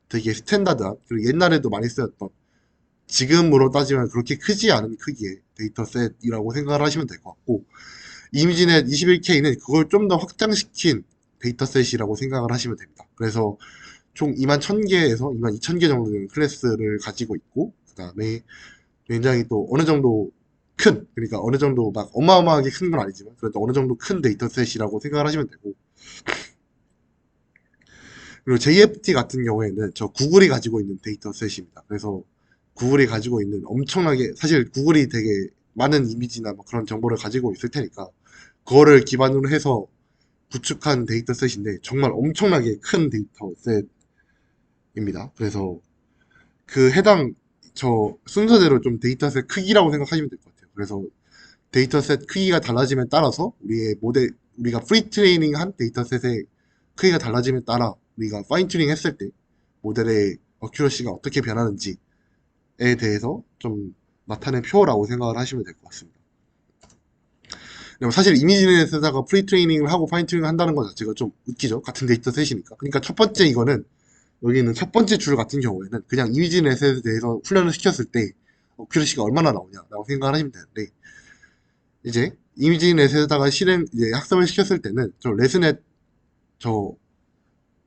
Speaker 1: 되게 스탠다드한 그리고 옛날에도 많이 쓰였던 지금으로 따지면 그렇게 크지 않은 크기의 데이터셋이라고 생각을 하시면 될 것 같고 이미지넷 21K는 그걸 좀 더 확장시킨 데이터셋이라고 생각을 하시면 됩니다. 그래서 총 21,000개에서 22,000개 정도 되는 클래스를 가지고 있고 그 다음에 굉장히 또 어느 정도 그러니까 어느 정도 막 어마어마하게 큰 건 아니지만 그래도 어느 정도 큰 데이터셋이라고 생각을 하시면 되고 그리고 JFT 같은 경우에는 저 구글이 가지고 있는 데이터셋입니다. 그래서 구글이 가지고 있는 엄청나게 사실 구글이 되게 많은 이미지나 뭐 그런 정보를 가지고 있을 테니까 그거를 기반으로 해서 구축한 데이터셋인데 정말 엄청나게 큰 데이터셋입니다. 그래서 그 해당 저 순서대로 좀 데이터셋 크기라고 생각하시면 될 것 같아요. 그래서 데이터셋 크기가 달라짐에 따라서 우리가 프리 트레이닝 한 데이터셋의 크기가 달라짐에 따라 우리가 파인 튜닝 했을 때 모델의 어큐러시가 어떻게 변하는지에 대해서 좀 나타낸 표라고 생각을 하시면 될 것 같습니다. 사실 이미지넷에다가 프리 트레이닝을 하고 파인 튜닝을 한다는 것 자체가 좀 웃기죠. 같은 데이터셋이니까. 그러니까 첫 번째 이거는 여기 있는 첫 번째 줄 같은 경우에는 그냥 이미지넷에 대해서 훈련을 시켰을 때 어큐러시가 얼마나 나오냐라고 생각을 하시면 되는데 이제 이미지넷에다가 이제 학습을 시켰을 때는 저 레스넷 저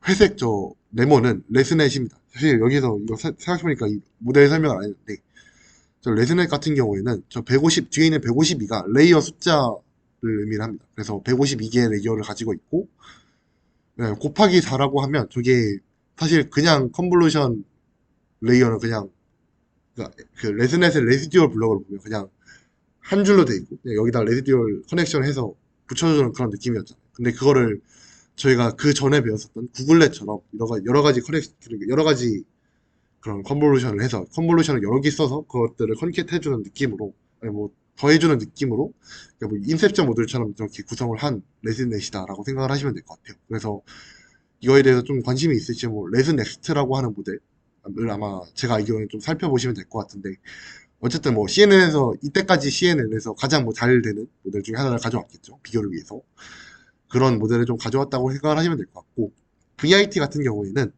Speaker 1: 회색 저 네모는 레스넷입니다. 사실 여기서 이거 생각해보니까 이 모델 설명을 안 했는데 저 레스넷 같은 경우에는 저 150, 뒤에 있는 152가 레이어 숫자를 의미를 합니다. 그래서 152개의 레이어를 가지고 있고 곱하기 4라고 하면 저게 사실 그냥 컨볼루션 레이어는 그냥 그 레스넷의 레시듀얼 블럭을 보면 그냥 한 줄로 돼 있고 그냥 여기다 레시듀얼 커넥션을 해서 붙여주는 그런 느낌이었잖아요. 근데 그거를 저희가 그 전에 배웠었던 구글렛처럼 여러 가지 커넥션, 여러 가지 그런 컨볼루션을 해서 컨볼루션을 여러 개 써서 그것들을 컨캣 해주는 느낌으로, 아니 뭐 더해주는 느낌으로, 그러니까 뭐 인셉션 모듈처럼 이렇게 구성을 한 레즈넷이다라고 생각을 하시면 될 것 같아요. 그래서 이거에 대해서 좀 관심이 있으시면 뭐 레즈넥스트라고 하는 모델을 아마 제가 알기로는 좀 살펴보시면 될 것 같은데, 어쨌든 뭐 CNN에서 이때까지 CNN에서 가장 뭐 잘 되는 모델 중에 하나를 가져왔겠죠, 비교를 위해서. 그런 모델을 좀 가져왔다고 생각을 하시면 될 것 같고, VIT 같은 경우에는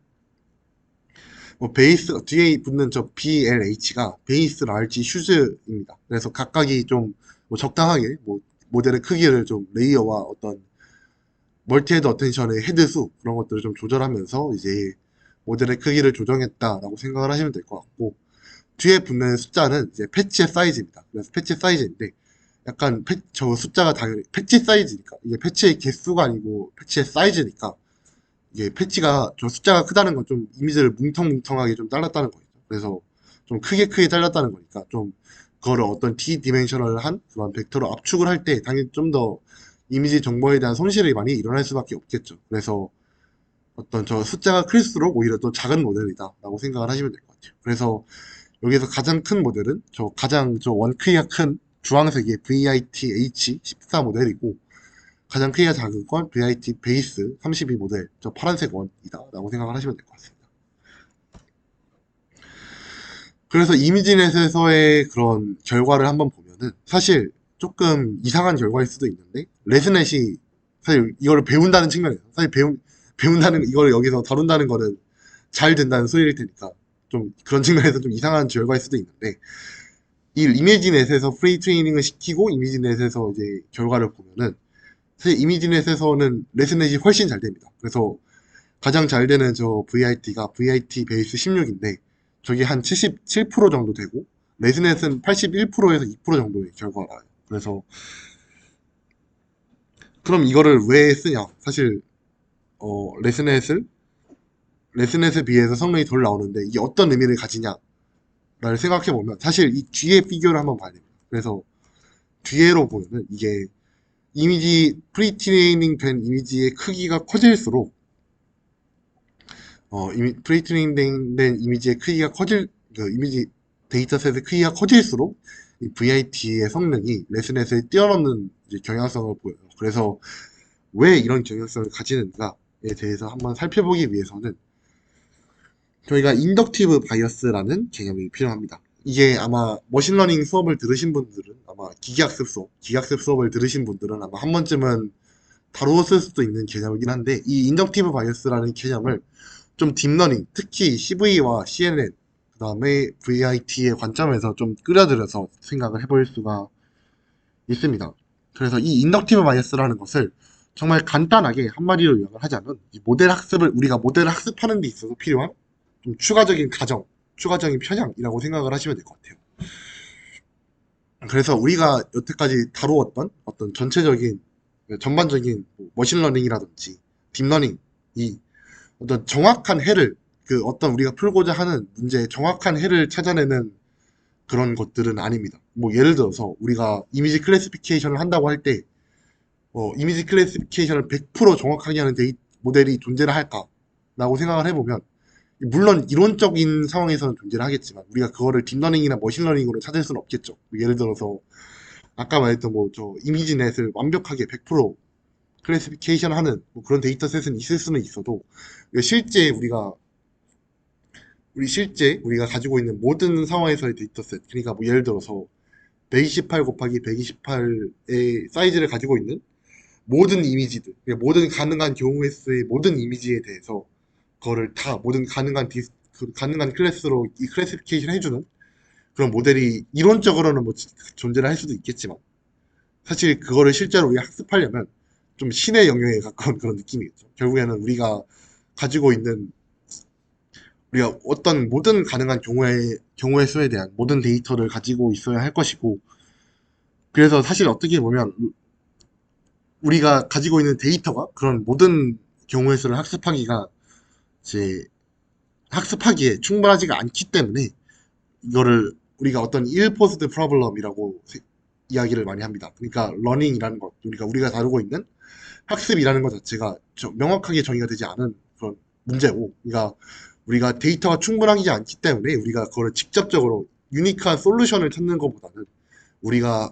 Speaker 1: 뭐 베이스 뒤에 붙는 저 BLH가 베이스, 랄지, 슈즈입니다. 그래서 각각이 좀 뭐 적당하게 뭐 모델의 크기를 좀 레이어와 어떤 멀티헤드 어텐션의 헤드수 그런 것들을 좀 조절하면서 이제 모델의 크기를 조정했다라고 생각을 하시면 될 것 같고, 뒤에 붙는 숫자는 이제 패치의 사이즈입니다. 그래서 패치 사이즈인데 약간 저 숫자가 당연히 패치 사이즈니까, 이게 패치의 개수가 아니고 패치의 사이즈니까, 이게 패치가 좀 숫자가 크다는 건 좀 이미지를 뭉텅뭉텅하게 좀 잘랐다는 거죠. 그래서 좀 크게 잘랐다는 거니까 좀 그거를 어떤 디디멘셔널한 그런 벡터로 압축을 할 때 당연히 좀 더 이미지 정보에 대한 손실이 많이 일어날 수밖에 없겠죠. 그래서 어떤 저 숫자가 클수록 오히려 또 작은 모델이다라고 생각을 하시면 될 것 같아요. 그래서 여기서 가장 큰 모델은 가장 원크기가 큰 주황색의 VIT H14 모델이고, 가장 크기가 작은 건 VIT 베이스 32 모델, 저 파란색 원이다 라고 생각을 하시면 될 것 같습니다. 그래서 이미지넷에서의 그런 결과를 한번 보면은 사실 조금 이상한 결과일 수도 있는데, 레스넷이 사실 이거를 배운다는 측면에서, 사실 배운다는 이걸 여기서 다룬다는 거는 잘 된다는 소리일 테니까 좀 그런 측면에서 좀 이상한 결과일 수도 있는데, 이 이미지넷에서 프리 트레이닝을 시키고 이미지넷에서 이제 결과를 보면은 사실 이미지넷에서는 레스넷이 훨씬 잘 됩니다. 그래서 가장 잘 되는 저 VIT가 VIT 베이스 16인데 저게 한 77% 정도 되고, 레스넷은 81%에서 2% 정도의 결과가 나와요. 그래서 그럼 이거를 왜 쓰냐? 사실 레스넷에 비해서 성능이 덜 나오는데 이게 어떤 의미를 가지냐를 생각해 보면 사실 이 뒤에 피규어를 한번 봐야 됩니다. 그래서 뒤에로 보면은 이게 프리트레이닝 된 이미지의 크기가 커질수록 프리트레이닝 된 이미지의 크기가 그 이미지 데이터셋의 크기가 커질수록 이 VIT의 성능이 레스넷을 뛰어넘는 이제 경향성을 보여요. 그래서 왜 이런 경향성을 가지는가에 대해서 한번 살펴보기 위해서는 저희가 인덕티브 바이어스라는 개념이 필요합니다. 이게 아마 머신러닝 수업을 들으신 분들은, 아마 기계학습 수업을 들으신 분들은 아마 한 번쯤은 다루었을 수도 있는 개념이긴 한데, 이 인덕티브 바이어스라는 개념을 좀 딥러닝, 특히 CV와 CNN, 그 다음에 VIT의 관점에서 좀 끌어들여서 생각을 해볼 수가 있습니다. 그래서 이 인덕티브 바이어스라는 것을 정말 간단하게 한마디로 요약을 하자면, 이 우리가 모델을 학습하는 데 있어서 필요한 좀 추가적인 과정, 추가적인 편향이라고 생각을 하시면 될 것 같아요. 그래서 우리가 여태까지 다루었던 어떤 전반적인 뭐 머신러닝이라든지 딥러닝이 어떤 정확한 해를, 그 어떤 우리가 풀고자 하는 문제의 정확한 해를 찾아내는 그런 것들은 아닙니다. 뭐 예를 들어서 우리가 이미지 클래시피케이션을 한다고 할 때 이미지 클래시피케이션을 100% 정확하게 하는 모델이 존재를 할까라고 생각을 해보면, 물론 이론적인 상황에서는 존재를 하겠지만 우리가 그거를 딥러닝이나 머신러닝으로 찾을 수는 없겠죠. 뭐 예를 들어서 아까 말했던 뭐 저 이미지넷을 완벽하게 100% 클래시피케이션 하는 뭐 그런 데이터셋은 있을 수는 있어도, 실제 우리가 가지고 있는 모든 상황에서의 데이터셋, 그러니까 뭐 예를 들어서 128 곱하기 128의 사이즈를 가지고 있는 모든 이미지들, 그러니까 모든 가능한 경우의 수의 모든 이미지에 대해서 그거를 다 모든 가능한 클래스로 이 클래시피케이션 해주는 그런 모델이 이론적으로는 뭐 존재를 할 수도 있겠지만, 사실 그거를 실제로 우리가 학습하려면 좀 신의 영역에 가까운 그런 느낌이겠죠. 결국에는 가지고 있는 우리가 어떤 모든 가능한 경우의 수에 대한 모든 데이터를 가지고 있어야 할 것이고, 그래서 사실 어떻게 보면 우리가 가지고 있는 데이터가 그런 모든 경우의 수를 이제 학습하기에 충분하지가 않기 때문에 이거를 우리가 어떤 일포스드 프로블럼이라고 이야기를 많이 합니다. 그러니까 러닝이라는 것, 우리가 다루고 있는 학습이라는 것 자체가 명확하게 정의가 되지 않은 그런 문제고, 그러니까 우리가 데이터가 충분하지 않기 때문에 우리가 그걸 직접적으로 유니크한 솔루션을 찾는 것보다는 우리가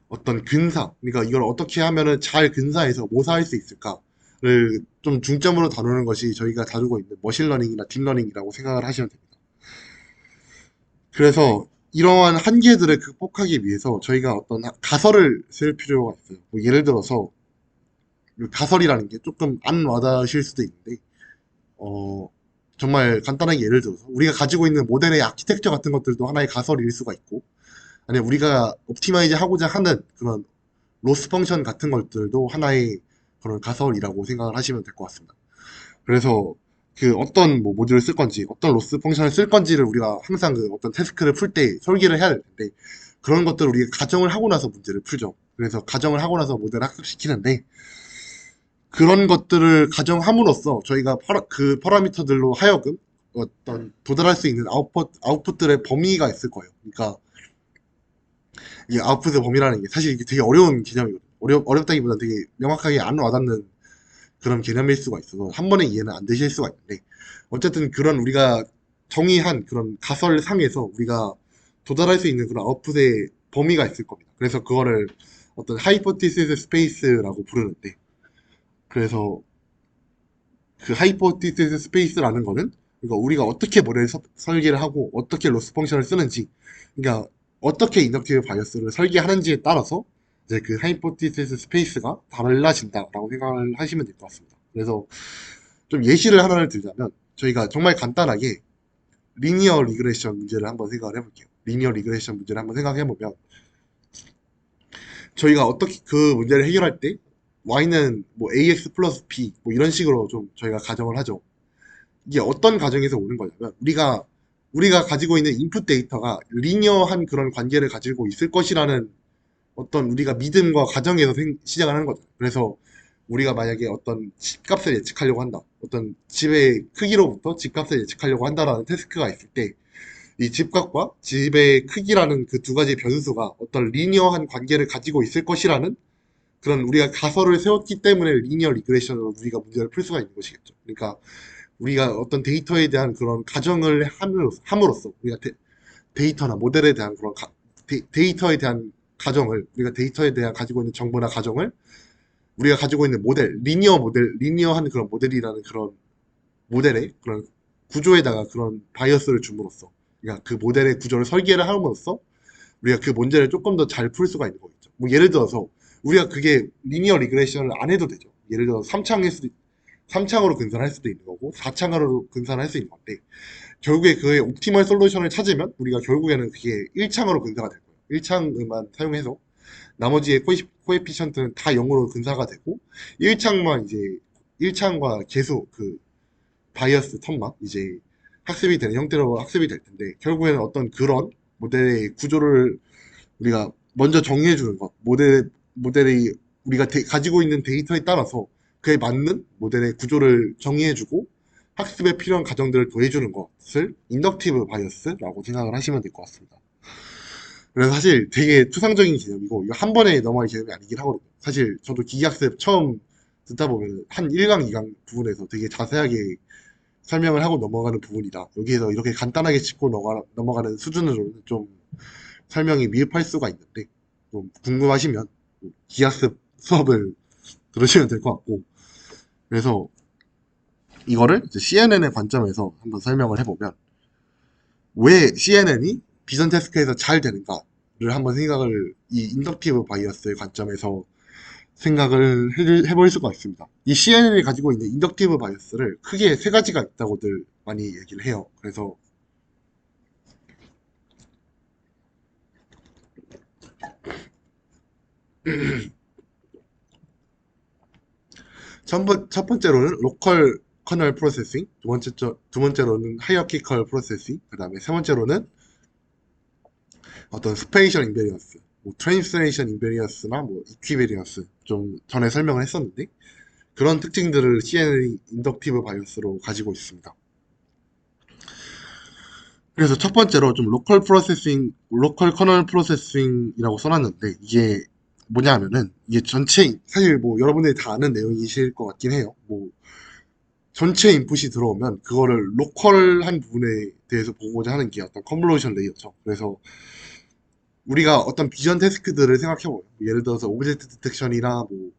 Speaker 1: 어떤 근사, 그러니까 이걸 어떻게 하면은 잘 근사해서 모사할 수 있을까를 좀 중점으로 다루는 것이 저희가 다루고 있는 머신러닝이나 딥러닝이라고 생각을 하시면 됩니다. 그래서 이러한 한계들을 극복하기 위해서 저희가 어떤 가설을 쓸 필요가 있어요. 뭐 예를 들어서 가설이라는 게 조금 안 와닿으실 수도 있는데 어, 정말 간단하게 예를 들어서 우리가 가지고 있는 모델의 아키텍처 같은 것들도 하나의 가설일 수가 있고 아니면 우리가 옵티마이즈 하고자 하는 그런 로스 펑션 같은 것들도 하나의 그런 가설이라고 생각을 하시면 될 것 같습니다. 그래서 그 어떤 뭐 모듈을 쓸 건지 어떤 로스 펑션을 쓸 건지를 우리가 항상 그 어떤 태스크를 풀 때 설계를 해야 될 텐데 그런 것들을 우리가 가정을 하고 나서 문제를 풀죠. 그래서 가정을 하고 나서 모델을 학습시키는데 그런 것들을 가정함으로써 저희가 그 파라미터들로 하여금 어떤 도달할 수 있는 아웃풋들의 범위가 있을 거예요. 그러니까 이 아웃풋의 범위라는 게 사실 이게 되게 어려운 개념이거든요. 어렵다기보다 되게 명확하게 안 와닿는 그런 개념일 수가 있어서 한 번에 이해는 안 되실 수가 있는데 어쨌든 그런 우리가 정의한 그런 가설상에서 우리가 도달할 수 있는 그런 아웃풋의 범위가 있을 겁니다. 그래서 그거를 어떤 하이포티시스 스페이스라고 부르는데 그래서 그 하이포티시스 스페이스라는 거는 그러니까 우리가 어떻게 모델 설계를 하고 어떻게 로스 펑션을 쓰는지 그러니까 어떻게 인덕티브 바이어스를 설계하는지에 따라서 이제 그 하이포티시스 스페이스가 달라진다라고 생각을 하시면 될 것 같습니다. 그래서 좀 예시를 하나를 들자면 저희가 정말 간단하게 리니어 리그레션 문제를 한번 생각을 해볼게요. 리니어 리그레션 문제를 한번 생각해보면 저희가 어떻게 그 문제를 해결할 때 y는 뭐 ax 플러스 b 뭐 이런 식으로 좀 저희가 가정을 하죠. 이게 어떤 가정에서 오는 거냐면 우리가 가지고 있는 인풋 데이터가 리니어한 그런 관계를 가지고 있을 것이라는 어떤 우리가 믿음과 가정에서 시작을 하는 거죠. 그래서 우리가 만약에 어떤 집값을 예측하려고 한다. 어떤 집의 크기로부터 집값을 예측하려고 한다라는 태스크가 있을 때 이 집값과 집의 크기라는 그 두 가지 변수가 어떤 리니어한 관계를 가지고 있을 것이라는 그런 우리가 가설을 세웠기 때문에 리니어 리그레션으로 우리가 문제를 풀 수가 있는 것이겠죠. 그러니까 우리가 어떤 데이터에 대한 그런 가정을 함으로써 우리가 데이터나 모델에 대한 그런 데이터에 대한 가정을 우리가 데이터에 대한 가지고 있는 정보나 가정을 우리가 가지고 있는 모델 리니어한 그런 모델이라는 그런 모델의 그런 구조에다가 그런 바이어스를 줌으로써 그러니까 그 모델의 구조를 설계를 함으로써 우리가 그 문제를 조금 더 잘 풀 수가 있는 거겠죠. 뭐 예를 들어서 우리가 그게 리니어 리그레션을 안 해도 되죠. 예를 들어서 3창으로 근산할 수도 있는 거고 4창으로 근산할 수 있는 건데 결국에 그의 옵티멀 솔루션을 찾으면 우리가 결국에는 그게 1창으로 근사가 될 거예요. 1창만 사용해서 나머지의 코에피션트는 다 0으로 근사가 되고 1창만 이제 1창과 계속 그 바이어스 텀만 이제 학습이 되는 형태로 학습이 될 텐데 결국에는 어떤 그런 모델의 구조를 우리가 먼저 정의해 주는 것 모델이 우리가 가지고 있는 데이터에 따라서 그에 맞는 모델의 구조를 정의해 주고 학습에 필요한 가정들을 더해주는 것을 인덕티브 바이어스라고 생각을 하시면 될 것 같습니다. 그래서 사실 되게 추상적인 개념이고 이거 한 번에 넘어갈 개념이 아니긴 하거든요. 사실 저도 기계학습 처음 듣다 보면 한 1강, 2강 부분에서 되게 자세하게 설명을 하고 넘어가는 부분이라 여기에서 이렇게 간단하게 짚고 넘어가는 수준으로는 좀 설명이 미흡할 수가 있는데 좀 궁금하시면 기하습 수업을 들으시면 될 것 같고 그래서 이거를 이제 CNN의 관점에서 한번 설명을 해보면 왜 CNN이 비전 태스크에서 잘 되는가를 한번 생각을 이 인덕티브 바이어스의 관점에서 생각을 해볼 수가 있습니다. 이 CNN이 가지고 있는 인덕티브 바이어스를 크게 세 가지가 있다고들 많이 얘기를 해요. 그래서 첫 번째로는 로컬 커널 프로세싱, 두 번째로는 하이어키컬 프로세싱, 그 다음에 세 번째로는 어떤 스페이셜 인베리언스, 뭐 트랜스레이션 인베리언스나 뭐 이퀴베리언스 좀 전에 설명을 했었는데 그런 특징들을 CNN 인덕티브 바이어스로 가지고 있습니다. 그래서 첫 번째로 좀 로컬 커널 프로세싱이라고 써놨는데 이게 뭐냐 하면은 이게 전체 사실 뭐 여러분들이 다 아는 내용이실 것 같긴 해요. 뭐 전체 인풋이 들어오면 그거를 로컬한 부분에 대해서 보고자 하는 게 어떤 컨볼루션 레이어죠. 그래서 우리가 어떤 비전 태스크들을 생각해보면 예를 들어서 오브젝트 디텍션이나 뭐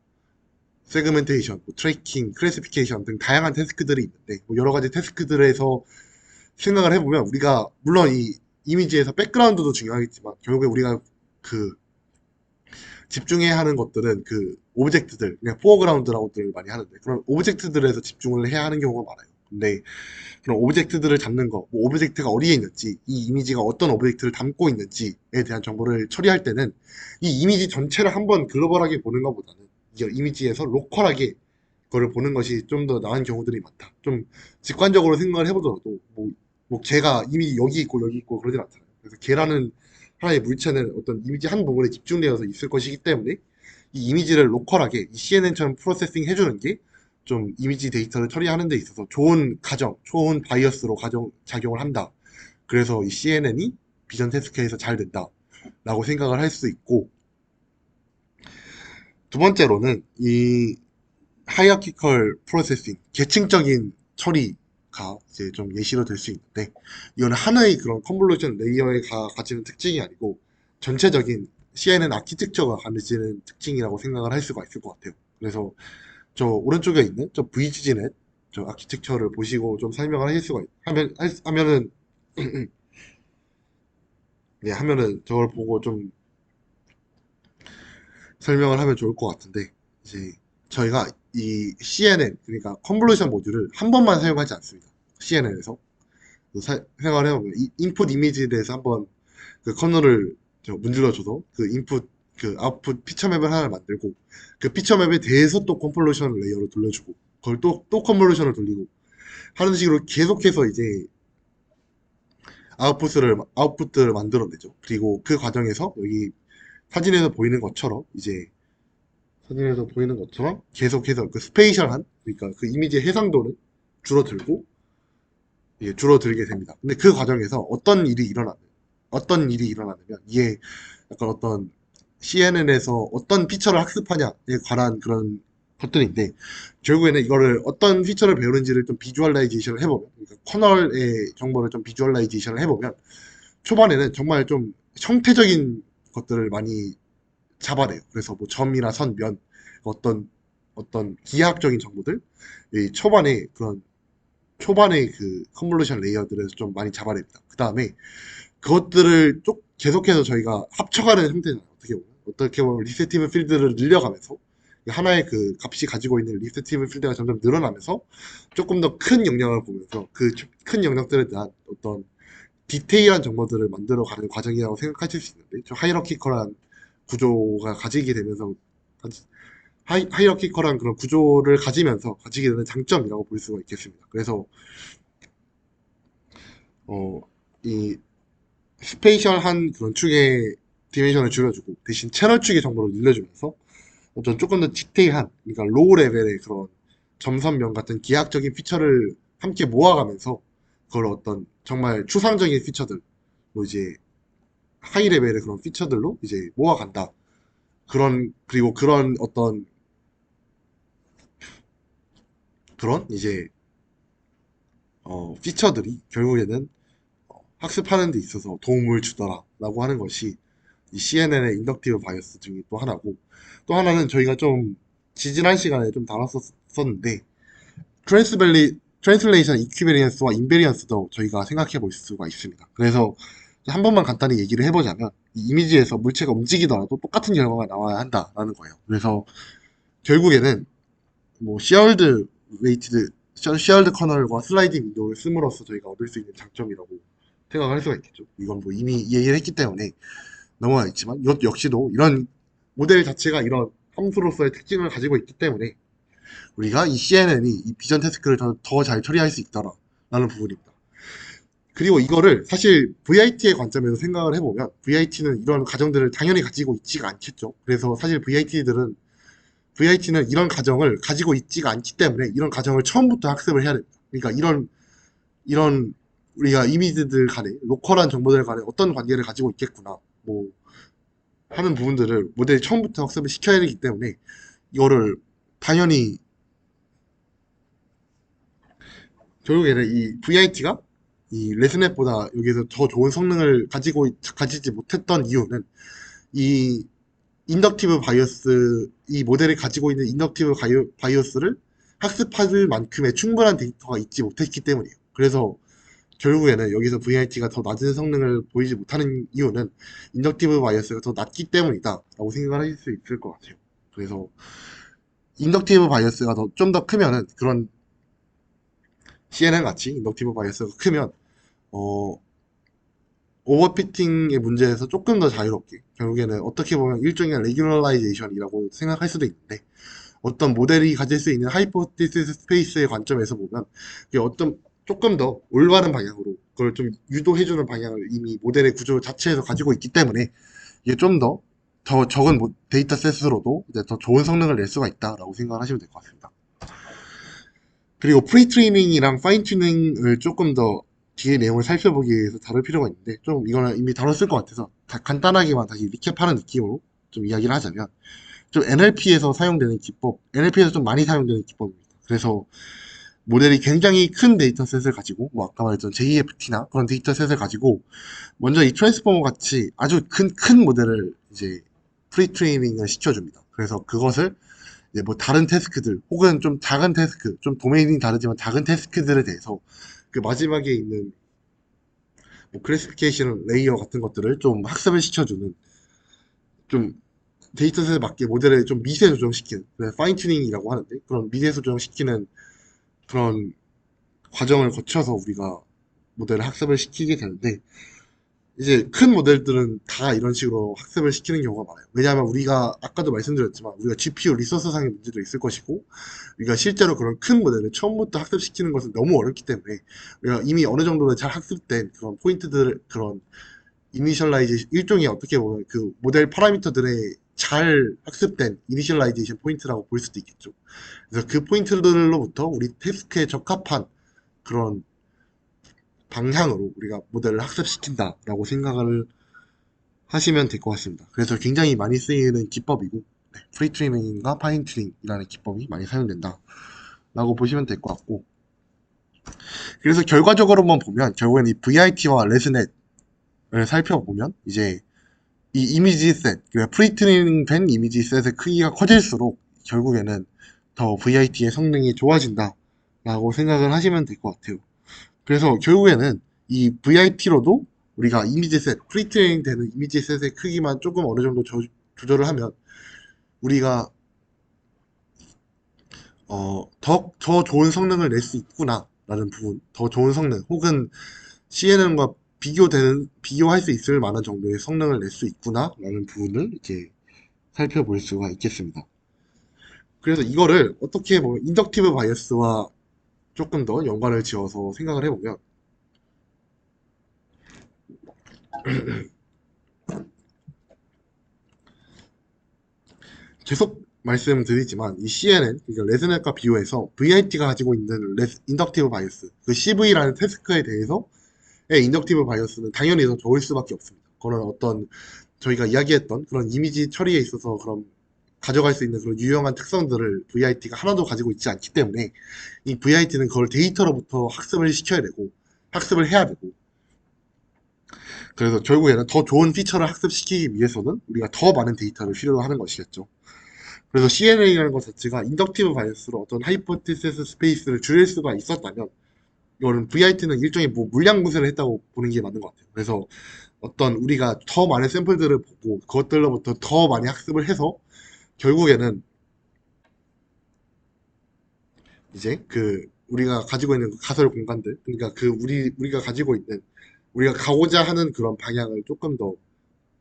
Speaker 1: 세그멘테이션, 뭐 트래킹, 클래시피케이션 등 다양한 태스크들이 있는데 뭐 여러 가지 태스크들에서 생각을 해보면 우리가 물론 이 이미지에서 백그라운드도 중요하겠지만 결국에 우리가 그 집중해야 하는 것들은 그 오브젝트들, 그냥 포어그라운드라고들 많이 하는데 그런 오브젝트들에서 집중을 해야 하는 경우가 많아요. 근데 그런 오브젝트들을 잡는 거, 뭐 오브젝트가 어디에 있는지, 이 이미지가 어떤 오브젝트를 담고 있는지에 대한 정보를 처리할 때는 이 이미지 전체를 한번 글로벌하게 보는 것보다는 이 이미지에서 로컬하게 그거를 보는 것이 좀 더 나은 경우들이 많다. 좀 직관적으로 생각을 해보더라도 뭐 개가 이미 여기 있고 그러진 않잖아요. 그래서 개라는 하나의 물체는 어떤 이미지 한 부분에 집중되어서 있을 것이기 때문에 이 이미지를 로컬하게 이 CNN처럼 프로세싱 해주는 게 좀 이미지 데이터를 처리하는 데 있어서 좋은 가정, 좋은 바이어스로 작용을 한다. 그래서 이 CNN이 비전 태스크에서 잘 된다. 라고 생각을 할 수 있고, 두 번째로는 이 하이어키컬 프로세싱, 계층적인 처리가 이제 좀 예시로 될 수 있는데, 이거는 하나의 그런 컨볼루션 레이어에 가지는 특징이 아니고, 전체적인 CNN 아키텍처가 가지는 특징이라고 생각을 할 수가 있을 것 같아요. 그래서 저 오른쪽에 있는 저 VGG넷 저 아키텍처를 보시고 좀 설명을 하실 수가 하면은 네, 하면은 저걸 보고 좀 설명을 하면 좋을 것 같은데 이제 저희가 이 CNN 그러니까 컨볼루션 모듈을 한 번만 사용하지 않습니다. CNN에서 생각을 해보면 이 인풋 이미지에 대해서 한번 그 커널을 문질러줘서 그 인풋 그 아웃풋 피처 맵을 하나 만들고 그 피처 맵에 대해서 또 컨볼루션 레이어를 돌려주고 그걸 또 컨볼루션을 돌리고 하는 식으로 계속해서 이제 아웃풋들을 만들어내죠. 그리고 그 과정에서 여기 사진에서 보이는 것처럼 이제 사진에서 보이는 것처럼 계속해서 그 스페이셜한 그러니까 그 이미지의 해상도는 줄어들고 예, 줄어들게 됩니다. 근데 그 과정에서 어떤 일이 일어나냐면 이게 약간 어떤 CNN에서 어떤 피처를 학습하냐에 관한 그런 것들인데 결국에는 이거를 어떤 피처를 배우는지를 좀 비주얼라이제이션을 해보면 그러니까 커널의 정보를 좀 비주얼라이제이션을 해보면 초반에는 정말 좀 형태적인 것들을 많이 잡아내요. 그래서 뭐 점이나 선, 면 어떤 기하학적인 정보들 이 초반에 그 컨볼루션 레이어들에서 좀 많이 잡아냅니다. 그 다음에 그것들을 쭉 계속해서 저희가 합쳐가는 형태는 어떻게 보면 리세티브 필드를 늘려가면서 하나의 그 값이 가지고 있는 리세티브 필드가 점점 늘어나면서 조금 더 큰 영역을 보면서 그 큰 영역들에 대한 어떤 디테일한 정보들을 만들어가는 과정이라고 생각하실 수 있는데 저 하이러키컬한 구조가 가지게 되면서 하이러키컬한 그런 구조를 가지게 되는 장점이라고 볼 수가 있겠습니다. 그래서 이 스페이셜한 그런 축의 디멘션을 줄여주고 대신 채널 축의 정보를 늘려주면서 어떤 조금 더 디테일한 그러니까 로우 레벨의 그런 점선면 같은 기하학적인 피처를 함께 모아가면서 그걸 어떤 정말 추상적인 피처들로 이제 하이 레벨의 그런 피처들로 이제 모아간다. 그리고 그런 이제 피처들이 결국에는 학습하는 데 있어서 도움을 주더라라고 하는 것이 이 CNN의 인덕티브 바이어스 중에 또 하나고 또 하나는 저희가 좀 지지난 시간에 좀 다뤘었는데 트랜스레이션 이퀴베리언스와 인베리언스도 저희가 생각해 볼 수가 있습니다. 그래서 한 번만 간단히 얘기를 해보자면 이 이미지에서 물체가 움직이더라도 똑같은 결과가 나와야 한다라는 거예요. 그래서 결국에는 뭐 시얼드 커널과 슬라이딩 윈도우를 씀으로써 저희가 얻을 수 있는 장점이라고 생각할 수가 있겠죠. 이건 뭐 이미 얘기를 했기 때문에 넘어가 있지만 이것 역시도 이런 모델 자체가 이런 함수로서의 특징을 가지고 있기 때문에 우리가 이 CNN이 이 비전 태스크를 더 잘 처리할 수 있다라는 부분입니다. 그리고 이거를 사실 VIT의 관점에서 생각을 해보면 VIT는 이런 가정들을 당연히 가지고 있지가 않겠죠. 그래서 사실 VIT는 이런 가정을 가지고 있지가 않기 때문에 이런 가정을 처음부터 학습을 해야 됩니다. 그러니까 이런 우리가 이미지들 간에 로컬한 정보들 간에 어떤 관계를 가지고 있겠구나 뭐 하는 부분들을 모델이 처음부터 학습을 시켜야 되기 때문에 이거를 당연히 결국에는 이 VIT가 이 레스넷보다 여기서 더 좋은 성능을 가지지 못했던 이유는 이 인덕티브 바이어스, 이 모델이 가지고 있는 인덕티브 바이어스를 학습할 만큼의 충분한 데이터가 있지 못했기 때문이에요. 그래서 결국에는 여기서 VIT가 더 낮은 성능을 보이지 못하는 이유는 인덕티브 바이어스가 더 낮기 때문이다 라고 생각을 하실 수 있을 것 같아요. 그래서 인덕티브 바이어스가 좀 더 크면은 그런 CNN 같이 인덕티브 바이어스가 크면 어, 오버피팅의 문제에서 조금 더 자유롭게 결국에는 어떻게 보면 일종의 레귤러라이제이션이라고 생각할 수도 있는데 어떤 모델이 가질 수 있는 하이포테시스 스페이스의 관점에서 보면 그게 어떤 조금 더 올바른 방향으로 그걸 좀 유도해주는 방향을 이미 모델의 구조 자체에서 가지고 있기 때문에 이게 좀 더 적은 데이터 셋으로도 이제 더 좋은 성능을 낼 수가 있다라고 생각을 하시면 될 것 같습니다. 그리고 프리 트레이닝이랑 파인 튜닝을 조금 더 뒤에 내용을 살펴보기 위해서 다룰 필요가 있는데 좀 이거는 이미 다뤘을 것 같아서 간단하게만 다시 리캡하는 느낌으로 좀 이야기를 하자면 좀 NLP에서 사용되는 기법, NLP에서 좀 많이 사용되는 기법입니다. 그래서 모델이 굉장히 큰 데이터셋을 가지고 뭐 아까 말했던 JFT나 그런 데이터셋을 가지고 먼저 이 트랜스포머 같이 아주 큰 모델을 이제 프리 트레이닝을 시켜줍니다. 그래서 그것을 이제 뭐 다른 태스크들 혹은 좀 작은 태스크, 좀 도메인이 다르지만 작은 태스크들에 대해서 그 마지막에 있는 뭐 클래시피케이션 레이어 같은 것들을 좀 학습을 시켜주는 좀 데이터셋에 맞게 모델을 좀 미세 조정시키는 파인 튜닝이라고 하는데 그런 미세 조정시키는 그런 과정을 거쳐서 우리가 모델을 학습을 시키게 되는데 이제 큰 모델들은 다 이런 식으로 학습을 시키는 경우가 많아요. 왜냐하면 우리가 아까도 말씀드렸지만 우리가 GPU 리소스상의 문제도 있을 것이고 우리가 실제로 그런 큰 모델을 처음부터 학습시키는 것은 너무 어렵기 때문에 우리가 이미 어느 정도는 잘 학습된 그런 포인트들 그런 이니셜라이제이션 일종의 어떻게 보면 그 모델 파라미터들의 잘 학습된 이니셜라이제이션 포인트라고 볼 수도 있겠죠. 그래서 그 포인트들로부터 우리 태스크에 적합한 그런 방향으로 우리가 모델을 학습시킨다라고 생각을 하시면 될 것 같습니다. 그래서 굉장히 많이 쓰이는 기법이고 프리 트레이닝과 파인 튜닝이라는 기법이 많이 사용된다 라고 보시면 될 것 같고 그래서 결과적으로만 보면 결국엔 이 VIT와 레스넷을 살펴보면 이제 이 이미지 셋, 그러니까 프리 트레이닝 된 이미지 셋의 크기가 커질수록 결국에는 더 VIT의 성능이 좋아진다 라고 생각을 하시면 될 것 같아요. 그래서 결국에는 이 VIT로도 우리가 이미지 셋, 프리트레이닝 되는 이미지 셋의 크기만 조금 어느 정도 조절을 하면 우리가 더 좋은 성능을 낼 수 있구나 라는 부분, 더 좋은 성능 혹은 CNN과 비교할 수 있을 만한 정도의 성능을 낼 수 있구나 라는 부분을 이제 살펴볼 수가 있겠습니다. 그래서 이거를 어떻게 보면 인덕티브 바이어스와 조금 더 연관을 지어서 생각을 해보면 계속 말씀드리지만 이 CNN, 그러니까 레즈넷과 비교해서 VIT가 가지고 있는 인덕티브 바이어스, 그 CV라는 태스크에 대해서의 인덕티브 바이어스는 당연히 더 좋을 수밖에 없습니다. 그런 어떤 저희가 이야기했던 그런 이미지 처리에 있어서 그런 가져갈 수 있는 그런 유용한 특성들을 VIT가 하나도 가지고 있지 않기 때문에 이 VIT는 그걸 데이터로부터 학습을 시켜야 되고 학습을 해야 되고 그래서 결국에는 더 좋은 피처를 학습시키기 위해서는 우리가 더 많은 데이터를 필요로 하는 것이겠죠. 그래서 CNA라는 것 자체가 인덕티브 바이어스로 어떤 하이포테시스 스페이스를 줄일 수가 있었다면 이거는 VIT는 일종의 뭐 물량 구세를 했다고 보는 게 맞는 것 같아요. 그래서 어떤 우리가 더 많은 샘플들을 보고 그것들로부터 더 많이 학습을 해서 결국에는 이제 그 우리가 가지고 있는 그 가설 공간들 그러니까 그 우리가 가지고 있는 우리가 가고자 하는 그런 방향을 조금 더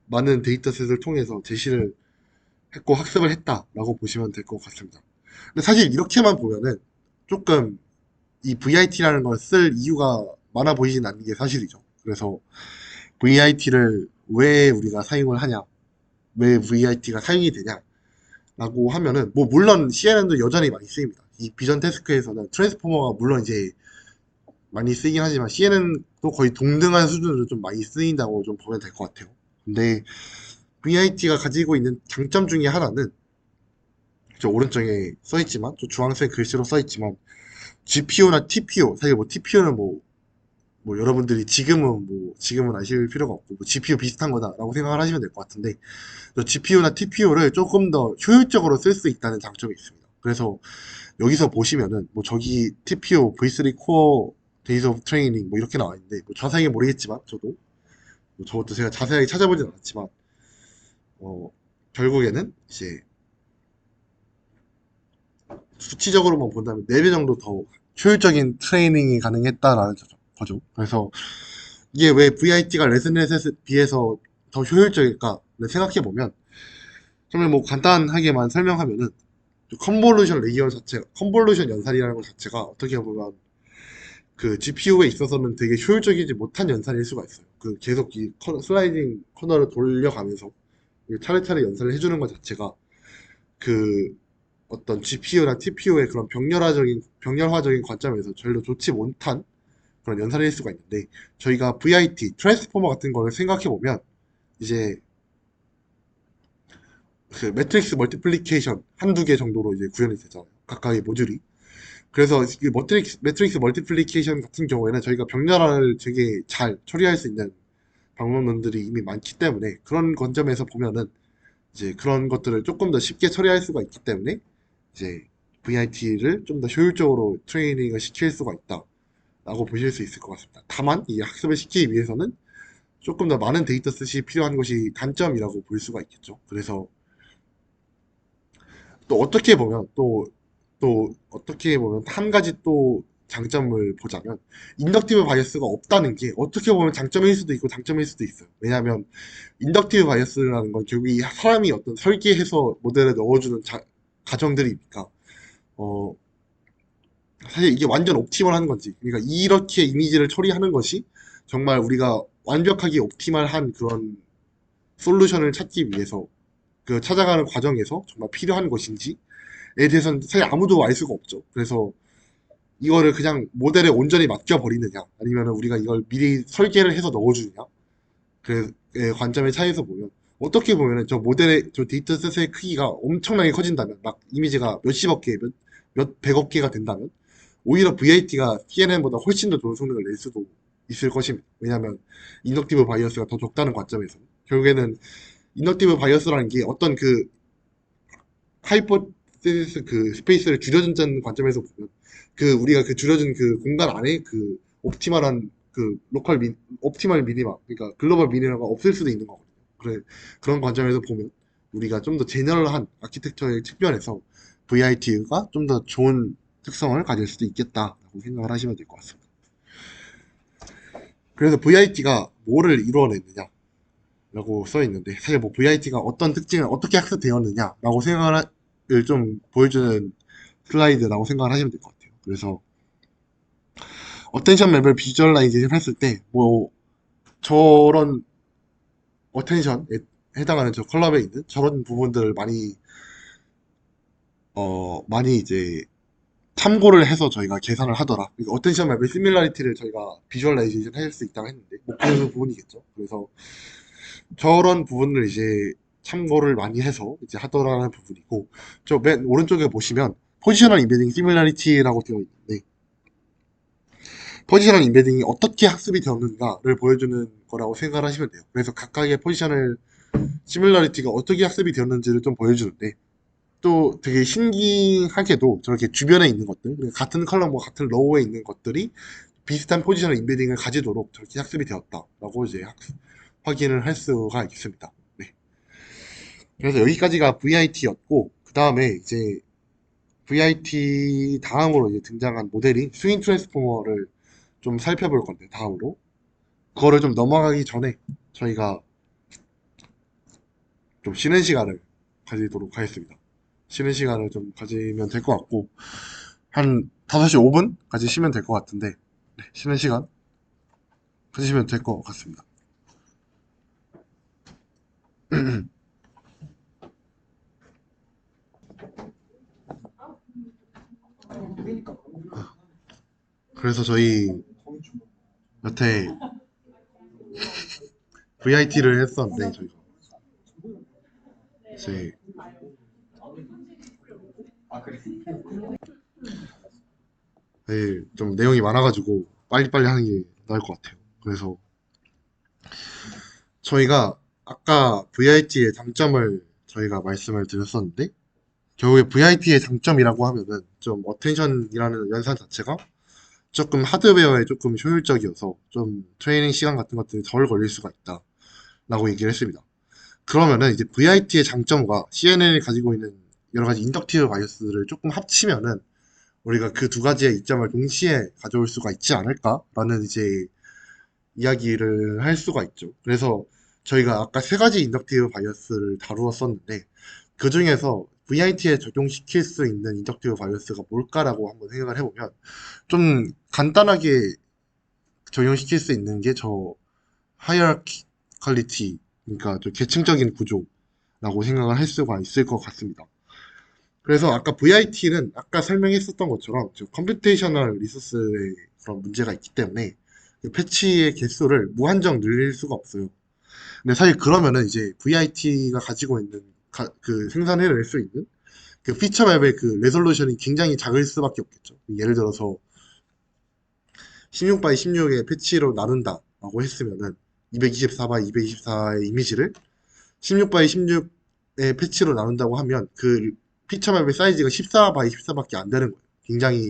Speaker 1: 많은 데이터셋을 통해서 제시를 했고 학습을 했다라고 보시면 될 것 같습니다. 근데 사실 이렇게만 보면은 조금 이 VIT라는 걸 쓸 이유가 많아 보이진 않는 게 사실이죠. 그래서 VIT를 왜 우리가 사용을 하냐, 왜 VIT가 사용이 되냐라고 하면은 뭐 물론 CNN도 여전히 많이 쓰입니다. 이 비전 태스크에서는 트랜스포머가 물론 이제 많이 쓰이긴 하지만 CNN도 거의 동등한 수준으로 좀 많이 쓰인다고 좀 보면 될 것 같아요. 근데 VIT가 가지고 있는 장점 중에 하나는 저 오른쪽에 써있지만 저 주황색 글씨로 써있지만 GPU나 TPU, 사실 뭐 TPU는 뭐 여러분들이 지금은 아실 필요가 없고 뭐 GPU 비슷한 거다라고 생각을 하시면 될 것 같은데, GPU나 TPU를 조금 더 효율적으로 쓸 수 있다는 장점이 있습니다. 그래서 여기서 보시면은 뭐 저기 TPU V3 코어 데이즈 오브 트레이닝 뭐 이렇게 나와 있는데, 뭐 자세히 모르겠지만 저도 뭐 저것도 제가 자세하게 찾아보진 않았지만 어 결국에는 이제 수치적으로만 본다면 4배 정도 더 효율적인 트레이닝이 가능했다라는 거죠. 그래서 이게 왜 VIT가 레슨넷에 비해서 더 효율적일까를 생각해보면, 정말 뭐 간단하게만 설명하면은 컨볼루션 레이어 자체, 컨볼루션 연산이라는 것 자체가 어떻게 보면 그 GPU에 있어서는 되게 효율적이지 못한 연산일 수가 있어요. 그 계속 이 슬라이딩 커널을 돌려가면서 차례차례 연산을 해주는 것 자체가 그 어떤 GPU나 TPU의 그런 병렬화적인 관점에서 전혀 좋지 못한 그런 연산일 수가 있는데, 저희가 VIT, 트랜스포머 같은 거를 생각해보면 이제 그 매트릭스 멀티플리케이션 한두 개 정도로 이제 구현이 되잖아요. 각각의 모듈이. 그래서 이 매트릭스 멀티플리케이션 같은 경우에는 저희가 병렬화를 되게 잘 처리할 수 있는 방법론들이 이미 많기 때문에, 그런 관점에서 보면은 이제 그런 것들을 조금 더 쉽게 처리할 수가 있기 때문에 이제 VIT를 좀 더 효율적으로 트레이닝을 시킬 수가 있다라고 보실 수 있을 것 같습니다. 다만 이 학습을 시키기 위해서는 조금 더 많은 데이터셋이 필요한 것이 단점이라고 볼 수가 있겠죠. 그래서 또 어떻게 보면 또 어떻게 보면 한 가지 또 장점을 보자면, 인덕티브 바이어스가 없다는 게 어떻게 보면 장점일 수도 있고 단점일 수도 있어요. 왜냐하면 인덕티브 바이어스라는 건 결국 이 사람이 어떤 설계해서 모델에 넣어주는 과정들이니까 어 사실 이게 완전 옵티멀한 건지, 그러니까 이렇게 이미지를 처리하는 것이 정말 우리가 완벽하게 옵티멀한 그런 솔루션을 찾기 위해서 그 찾아가는 과정에서 정말 필요한 것인지에 대해서는 사실 아무도 알 수가 없죠. 그래서 이거를 그냥 모델에 온전히 맡겨버리느냐, 아니면 우리가 이걸 미리 설계를 해서 넣어주느냐, 그 관점의 차이에서 보면, 어떻게 보면은 저 모델의 저 데이터셋의 크기가 엄청나게 커진다면, 막 이미지가 몇십억 개, 몇 백억 개가 된다면 오히려 VIT가 CNN보다 훨씬 더 좋은 성능을 낼 수도 있을 것입니다. 왜냐하면 인덕티브 바이어스가 더 적다는 관점에서 결국에는 인덕티브 바이어스라는 게 어떤 그 하이퍼테시스 그 스페이스를 줄여준다는 관점에서 보면, 그 우리가 그 줄여준 그 공간 안에 그 옵티멀한 그 옵티멀 미니마, 그러니까 글로벌 미니마가 없을 수도 있는 거거든요. 그런 관점에서 보면 우리가 좀 더 제너럴한 아키텍처의 측면에서 VIT가 좀 더 좋은 특성을 가질 수도 있겠다라고 생각을 하시면 될 것 같습니다. 그래서 VIT가 뭐를 이루어냈느냐라고 써 있는데, 사실 뭐 VIT가 어떤 특징을 어떻게 학습되었느냐라고 생각을 좀 보여주는 슬라이드라고 생각을 하시면 될 것 같아요. 그래서 어텐션 맵을 비주얼라이제이션 했을 때 뭐 저런 어텐션에 해당하는 저 컬럼에 있는 저런 부분들을 많이 이제 참고를 해서 저희가 계산을 하더라. 그러니까 어텐션 맵의 시밀라리티를 저희가 비주얼라이제이션 할 수 있다고 했는데, 뭐 그런 부분이겠죠. 그래서 저런 부분을 이제 참고를 많이 해서 이제 하더라는 부분이고, 저 맨 오른쪽에 보시면 포지셔널 임베딩 시밀라리티라고 되어 있는데, 포지셔널 임베딩이 어떻게 학습이 되었는가를 보여주는 거라고 생각을 하시면 돼요. 그래서 각각의 포지셔널 시뮬러리티가 어떻게 학습이 되었는지를 좀 보여주는데, 또 되게 신기하게도 저렇게 주변에 있는 것들, 그러니까 같은 컬럼과 같은 로우에 있는 것들이 비슷한 포지셔널 임베딩을 가지도록 저렇게 학습이 되었다라고 이제 확인을 할 수가 있습니다. 네. 그래서 여기까지가 VIT였고, 그 다음에 이제 VIT 다음으로 이제 등장한 모델인 스윙 트랜스포머를 좀 살펴볼 건데, 다음으로 그거를 좀 넘어가기 전에 저희가 좀 쉬는 시간을 가지도록 하겠습니다. 쉬는 시간을 좀 가지면 될 것 같고, 한 5시 5분까지 쉬면 될 것 같은데, 네, 쉬는 시간 가지시면 될 것 같습니다. 그래서 저희 여태 VIT를 했었는데, 저희가 이제 네. 네, 좀 내용이 많아가지고 빨리빨리 하는 게 나을 것 같아요. 그래서 저희가 아까 VIT의 장점을 저희가 말씀을 드렸었는데 결국에 VIT의 장점이라고 하면은 좀 어텐션이라는 연산 자체가 조금 하드웨어에 조금 효율적이어서 좀 트레이닝 시간 같은 것들이 덜 걸릴 수가 있다라고 얘기를 했습니다. 그러면은 이제 VIT의 장점과 CNN이 가지고 있는 여러 가지 인덕티브 바이어스를 조금 합치면은 우리가 그 두 가지의 이점을 동시에 가져올 수가 있지 않을까라는 이제 이야기를 할 수가 있죠. 그래서 저희가 아까 세 가지 인덕티브 바이어스를 다루었었는데 그 중에서 VIT에 적용시킬 수 있는 인덕티브 바이어스가 뭘까라고 한번 생각을 해보면 좀 간단하게 적용시킬 수 있는 게 저 하이어라키컬리티 그러니까 좀 계층적인 구조라고 생각을 할 수가 있을 것 같습니다. 그래서 아까 VIT는 아까 설명했었던 것처럼 컴퓨테이셔널 리소스의 그런 문제가 있기 때문에 그 패치의 개수를 무한정 늘릴 수가 없어요. 근데 사실 그러면은 이제 VIT가 가지고 있는 그 생산해낼 수 있는 그 피처 맵의 그 레솔루션이 굉장히 작을 수밖에 없겠죠. 예를 들어서 16 by 16의 패치로 나눈다라고 했으면은 224 by 224의 이미지를 16 by 16의 패치로 나눈다고 하면 그 피처 맵의 사이즈가 14 by 14밖에 안 되는 거예요. 굉장히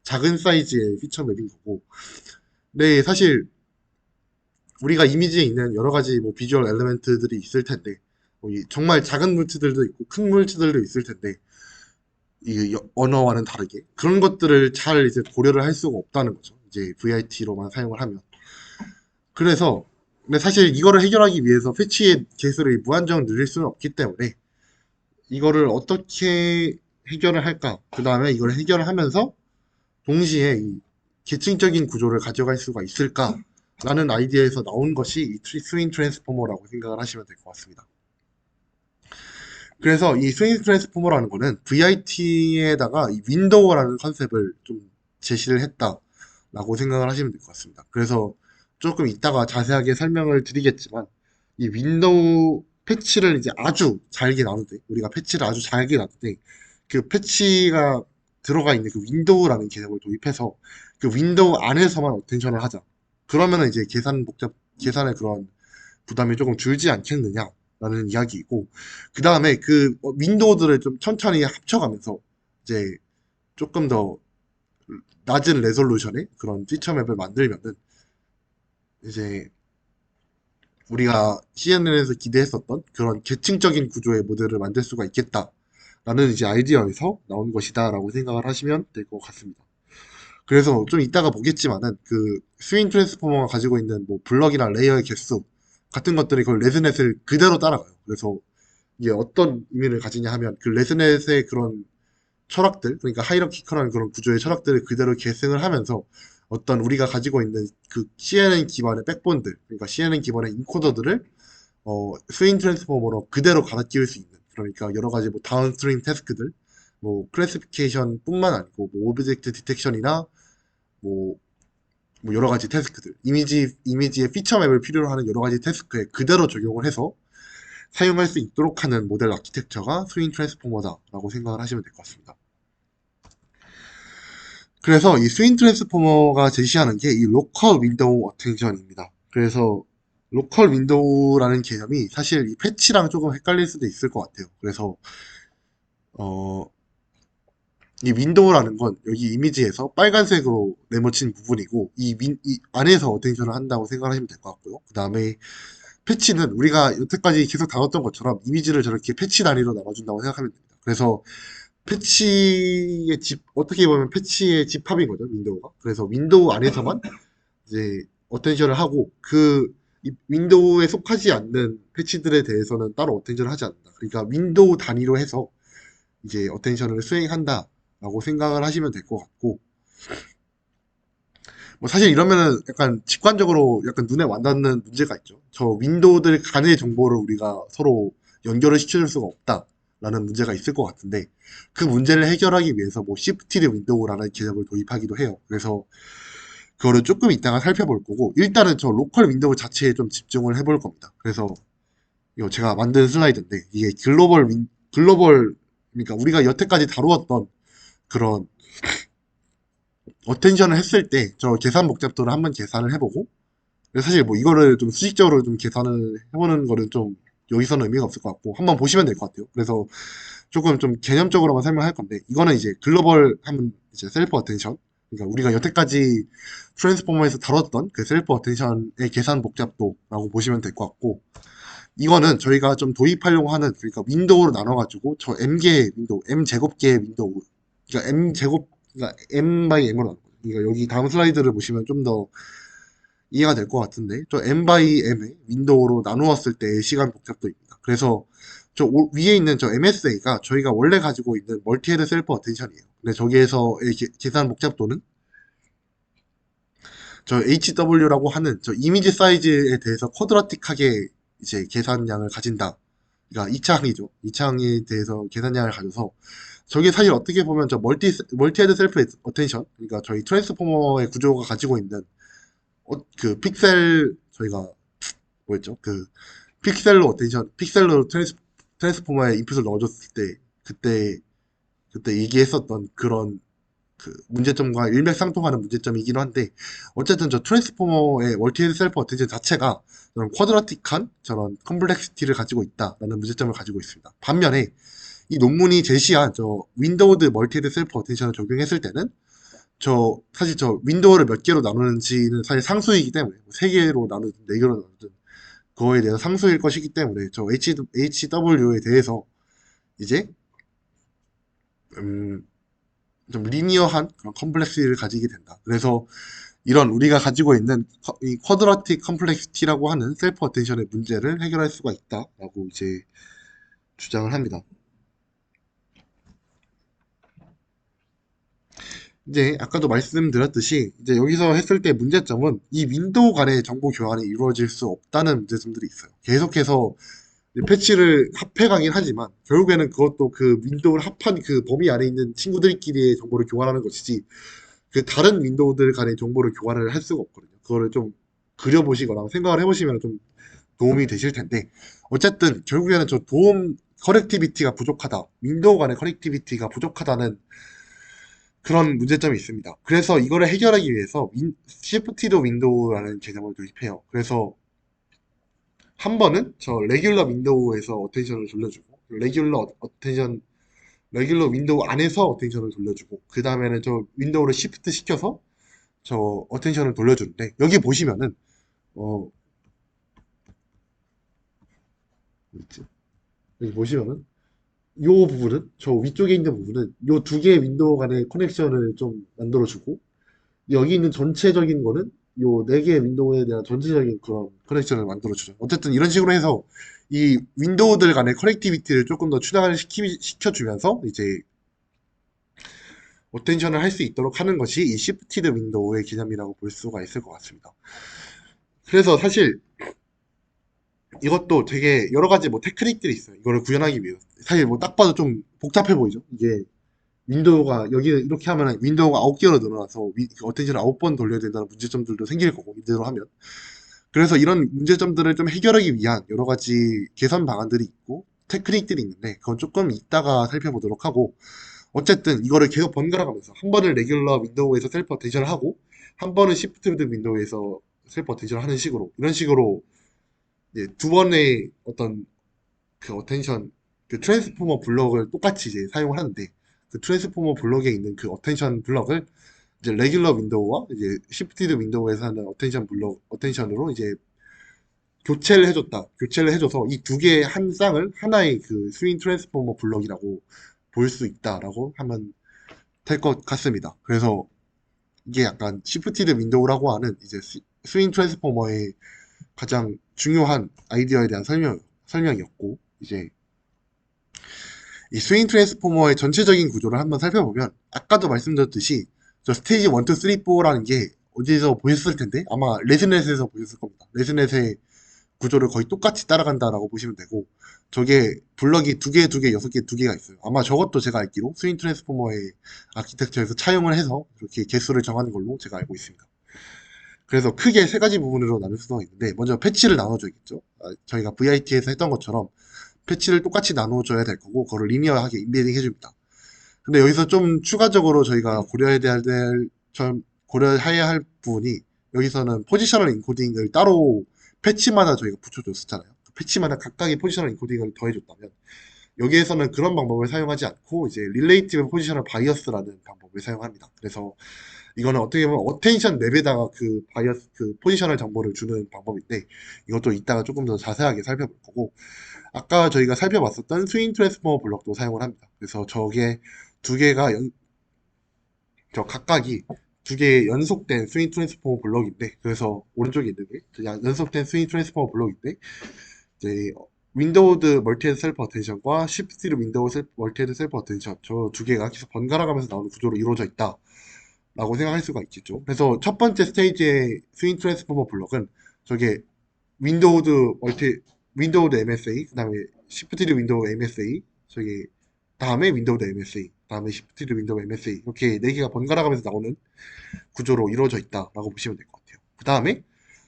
Speaker 1: 작은 사이즈의 피처 맵인 거고. 네, 사실 우리가 이미지에 있는 여러 가지 뭐 비주얼 엘리멘트들이 있을 텐데 정말 작은 물체들도 있고 큰 물체들도 있을 텐데 이 언어와는 다르게 그런 것들을 잘 이제 고려를 할 수가 없다는 거죠. 이제 VIT로만 사용을 하면. 그래서 근데 사실 이거를 해결하기 위해서 패치의 개수를 무한정 늘릴 수는 없기 때문에 이거를 어떻게 해결을 할까? 그 다음에 이걸 해결을 하면서 동시에 이 계층적인 구조를 가져갈 수가 있을까? 라는 아이디어에서 나온 것이 이 스윙 트랜스포머라고 생각을 하시면 될 것 같습니다. 그래서 이 스윙 트랜스포머라는 거는 VIT에다가 이 윈도우라는 컨셉을 좀 제시를 했다라고 생각을 하시면 될 것 같습니다. 그래서 조금 이따가 자세하게 설명을 드리겠지만 이 윈도우 패치를 이제 아주 잘게 나누되 우리가 패치를 아주 잘게 나누되 그 패치가 들어가 있는 그 윈도우라는 개념을 도입해서 그 윈도우 안에서만 어텐션을 하자. 그러면은 이제 계산의 그런 부담이 조금 줄지 않겠느냐라는 이야기이고, 그 다음에 그 윈도우들을 좀 천천히 합쳐가면서 이제 조금 더 낮은 레솔루션의 그런 피처 맵을 만들면은 이제 우리가 CNN에서 기대했었던 그런 계층적인 구조의 모델을 만들 수가 있겠다라는 이제 아이디어에서 나온 것이다라고 생각을 하시면 될 것 같습니다. 그래서 좀 이따가 보겠지만은 그 스윙 트랜스포머가 가지고 있는 뭐 블럭이나 레이어의 개수 같은 것들이 그걸 레드넷을 그대로 따라가요. 그래서 이게 어떤 의미를 가지냐 하면 그 레드넷의 그런 철학들, 그러니까 하이라키컬한 그런 구조의 철학들을 그대로 계승을 하면서 어떤 우리가 가지고 있는 그 CNN 기반의 백본들, 그러니까 CNN 기반의 인코더들을 스윙 트랜스포머로 그대로 갈아 끼울 수 있는, 그러니까 여러 가지 뭐 다운스트림 태스크들, 뭐 클래시피케이션 뿐만 아니고 뭐 오브젝트 디텍션이나 뭐, 뭐 여러 가지 태스크들, 이미지의 피처 맵을 필요로 하는 여러 가지 태스크에 그대로 적용을 해서 사용할 수 있도록 하는 모델 아키텍처가 스윙 트랜스포머다라고 생각을 하시면 될 것 같습니다. 그래서 이 스윙 트랜스포머가 제시하는 게 이 로컬 윈도우 어텐션입니다. 그래서 로컬 윈도우라는 개념이 사실 이 패치랑 조금 헷갈릴 수도 있을 것 같아요. 그래서 어, 이 윈도우라는 건 여기 이미지에서 빨간색으로 네모친 부분이고 이 안에서 어텐션을 한다고 생각하시면 될 것 같고요. 그 다음에 패치는 우리가 여태까지 계속 다뤘던 것처럼 이미지를 저렇게 패치 단위로 나눠준다고 생각하면 됩니다. 그래서 패치의 어떻게 보면 패치의 집합인 거죠, 윈도우가. 그래서 윈도우 안에서만 이제 어텐션을 하고 이 윈도우에 속하지 않는 패치들에 대해서는 따로 어텐션을 하지 않는다. 그러니까 윈도우 단위로 해서 이제 어텐션을 수행한다라고 생각을 하시면 될 것 같고, 뭐 사실 이러면은 약간 직관적으로 약간 눈에 와닿는 문제가 있죠. 저 윈도우들 간의 정보를 우리가 서로 연결을 시켜줄 수가 없다라는 문제가 있을 것 같은데 그 문제를 해결하기 위해서 뭐 시프티드 윈도우라는 개념을 도입하기도 해요. 그래서 그거를 조금 이따가 살펴볼 거고 일단은 저 로컬 윈도우 자체에 좀 집중을 해볼 겁니다. 그래서 이거 제가 만든 슬라이드인데 이게 글로벌 그러니까 우리가 여태까지 다루었던 그런 어텐션을 했을 때 저 계산 복잡도를 한번 계산을 해보고, 사실 뭐 이거를 좀 수직적으로 좀 계산을 해보는 거는 좀 여기서는 의미가 없을 것 같고 한번 보시면 될 것 같아요. 그래서 조금 좀 개념적으로만 설명할 건데, 이거는 이제 글로벌 하면 이제 셀프 어텐션, 그러니까 우리가 여태까지 트랜스포머에서 다뤘던 그 셀프 어텐션의 계산 복잡도라고 보시면 될 것 같고, 이거는 저희가 좀 도입하려고 하는, 그러니까 윈도우로 나눠가지고 저 m개의 윈도우, m 제곱개의 윈도우, 그러니까 m 제곱, 그러니까 m by m으로 나눠. 그러니까 여기 다음 슬라이드를 보시면 좀 더 이해가 될 것 같은데, 저 m by m의 윈도우로 나누었을 때의 시간 복잡도입니다. 그래서 저 위에 있는 저 MSA가 저희가 원래 가지고 있는 멀티헤드 셀프 어텐션이에요. 근데 저기에서의 계산 복잡도는 저 HW라고 하는 저 이미지 사이즈에 대해서 쿼드라틱하게 이제 계산량을 가진다. 그러니까 2차항이죠. 2차항에 대해서 계산량을 가져서 저게 사실 어떻게 보면 저 멀티헤드 셀프 어텐션, 그러니까 저희 트랜스포머의 구조가 가지고 있는 그 픽셀, 저희가 뭐였죠? 그 픽셀로 어텐션, 픽셀로 트랜스포머에 인풋을 넣어줬을 때 그때 얘기했었던 그런 그 문제점과 일맥상통하는 문제점이긴 한데, 어쨌든 저 트랜스포머의 멀티 셀프 어텐션 자체가 저런 쿼드라틱한 저런 컴플렉시티를 가지고 있다라는 문제점을 가지고 있습니다. 반면에 이 논문이 제시한 저 윈도우드 멀티헤드 셀프 어텐션을 적용했을 때는 저 사실 저 윈도우를 몇 개로 나누는지는 사실 상수이기 때문에, 세 개로 나누든 네 개로 나누든 그거에 대해서 상수일 것이기 때문에 저 HW에 대해서 이제 음, 좀 리니어한 그런 컴플렉시티를 가지게 된다. 그래서 이런 우리가 가지고 있는 이 쿼드라틱 컴플렉시티라고 하는 셀프 어텐션의 문제를 해결할 수가 있다라고 이제 주장을 합니다. 이제 아까도 말씀드렸듯이 이제 여기서 했을 때 문제점은 이 윈도우 간의 정보 교환이 이루어질 수 없다는 문제점들이 있어요. 계속해서 패치를 합해가긴 하지만 결국에는 그것도 그 윈도우를 합한 그 범위 안에 있는 친구들끼리의 정보를 교환하는 것이지, 그 다른 윈도우들 간의 정보를 교환을 할 수가 없거든요. 그거를 좀 그려보시거나 생각을 해보시면 좀 도움이 되실 텐데, 어쨌든 결국에는 저 도움 커넥티비티가 부족하다, 윈도우 간의 커넥티비티가 부족하다는 그런 문제점이 있습니다. 그래서 이거를 해결하기 위해서 시프티드 윈도우라는 개념을 도입해요. 그래서 한 번은 저 레귤러 윈도우에서 어텐션을 돌려주고, 레귤러 윈도우 안에서 어텐션을 돌려주고, 그 다음에는 저 윈도우를 시프트 시켜서 저 어텐션을 돌려주는데, 여기 보시면은 어 뭐지? 여기 보시면은 요 부분은, 저 위쪽에 있는 부분은 요 두 개의 윈도우 간의 커넥션을 좀 만들어주고, 여기 있는 전체적인 거는 요 네 개의 윈도우에 대한 전체적인 그런 커넥션을 만들어주죠. 어쨌든 이런 식으로 해서 이 윈도우들 간의 커넥티비티를 조금 더 추락을 시켜주면서 이제 어텐션을 할 수 있도록 하는 것이 이 시프티드 윈도우의 개념이라고 볼 수가 있을 것 같습니다. 그래서 사실 이것도 되게 여러 가지 뭐 테크닉들이 있어요. 이거를 구현하기 위해서. 사실 뭐 딱 봐도 좀 복잡해 보이죠. 이게 윈도우가 여기 이렇게 하면 윈도우가 9개로 늘어나서 그 어텐션을 9번 돌려야 된다는 문제점들도 생길 거고, 이대로 하면. 그래서 이런 문제점들을 좀 해결하기 위한 여러 가지 개선 방안들이 있고 테크닉들이 있는데, 그건 조금 이따가 살펴보도록 하고, 어쨌든 이거를 계속 번갈아 가면서 한 번은 레귤러 윈도우에서 셀프 어텐션을 하고, 한 번은 시프트 윈도우에서 셀프 어텐션을 하는 식으로, 이런 식으로 이제 두 번의 어떤 그 어텐션, 그 트랜스포머 블럭을 똑같이 이제 사용을 하는데, 그 트랜스포머 블럭에 있는 그 어텐션 블럭을 이제 레귤러 윈도우와 이제 시프티드 윈도우에서 하는 어텐션 블럭, 어텐션으로 이제 교체를 해줘서 이 두 개의 한 쌍을 하나의 그 스윙 트랜스포머 블럭이라고 볼 수 있다라고 하면 될 것 같습니다. 그래서 이게 약간 시프티드 윈도우라고 하는 이제 스윙 트랜스포머의 가장 중요한 아이디어에 대한 설명이었고, 이제 이 스윙 트랜스포머의 전체적인 구조를 한번 살펴보면, 아까도 말씀드렸듯이 저 스테이지 1, 2, 3, 4라는 게 어디서 보셨을 텐데, 아마 레슨넷에서 보셨을 겁니다. 레슨넷의 구조를 거의 똑같이 따라간다라고 보시면 되고, 저게 블럭이 두 개, 두 개, 여섯 개, 두 개가 있어요. 아마 저것도 제가 알기로 스윙 트랜스포머의 아키텍처에서 차용을 해서 이렇게 개수를 정하는 걸로 제가 알고 있습니다. 그래서 크게 세 가지 부분으로 나눌 수가 있는데, 먼저 패치를 나눠줘야겠죠. 저희가 VIT에서 했던 것처럼 패치를 똑같이 나눠줘야 될 거고, 그거를 리니어하게 인베딩 해줍니다. 근데 여기서 좀 추가적으로 저희가 고려해야 될 좀 고려해야 할 부분이 여기서는 포지셔널 인코딩을 따로 패치마다 저희가 붙여줬었잖아요. 그 패치마다 각각의 포지셔널 인코딩을 더해줬다면 여기에서는 그런 방법을 사용하지 않고 이제 릴레이티브 포지셔널 바이어스라는 방법을 사용합니다. 그래서 이거는 어떻게 보면 어텐션 맵에다가 그 바이어스 그 포지셔널 정보를 주는 방법인데 이것도 이따가 조금 더 자세하게 살펴볼 거고 아까 저희가 살펴봤었던 스윙 트랜스포머 블럭도 사용을 합니다. 그래서 저게 두 개가 저 각각이 두 개의 연속된 스윙 트랜스포머 블럭인데 그래서 오른쪽에 있는 게 그냥 연속된 스윙 트랜스포머 블럭인데 이제 윈도우드 멀티헤드 셀프 어텐션과 시프티드 윈도우 멀티헤드 셀프 어텐션 저 두 개가 계속 번갈아 가면서 나오는 구조로 이루어져 있다 라고 생각할 수가 있겠죠. 그래서 첫 번째 스테이지의 스윙 트랜스포머 블럭은 저게 윈도우드 윈도우드 MSA 그 다음에 시프티드 윈도우 MSA 저기 다음에 윈도우드 MSA 다음에 시프티드 윈도우 MSA 이렇게 네 개가 번갈아 가면서 나오는 구조로 이루어져 있다라고 보시면 될 것 같아요. 그 다음에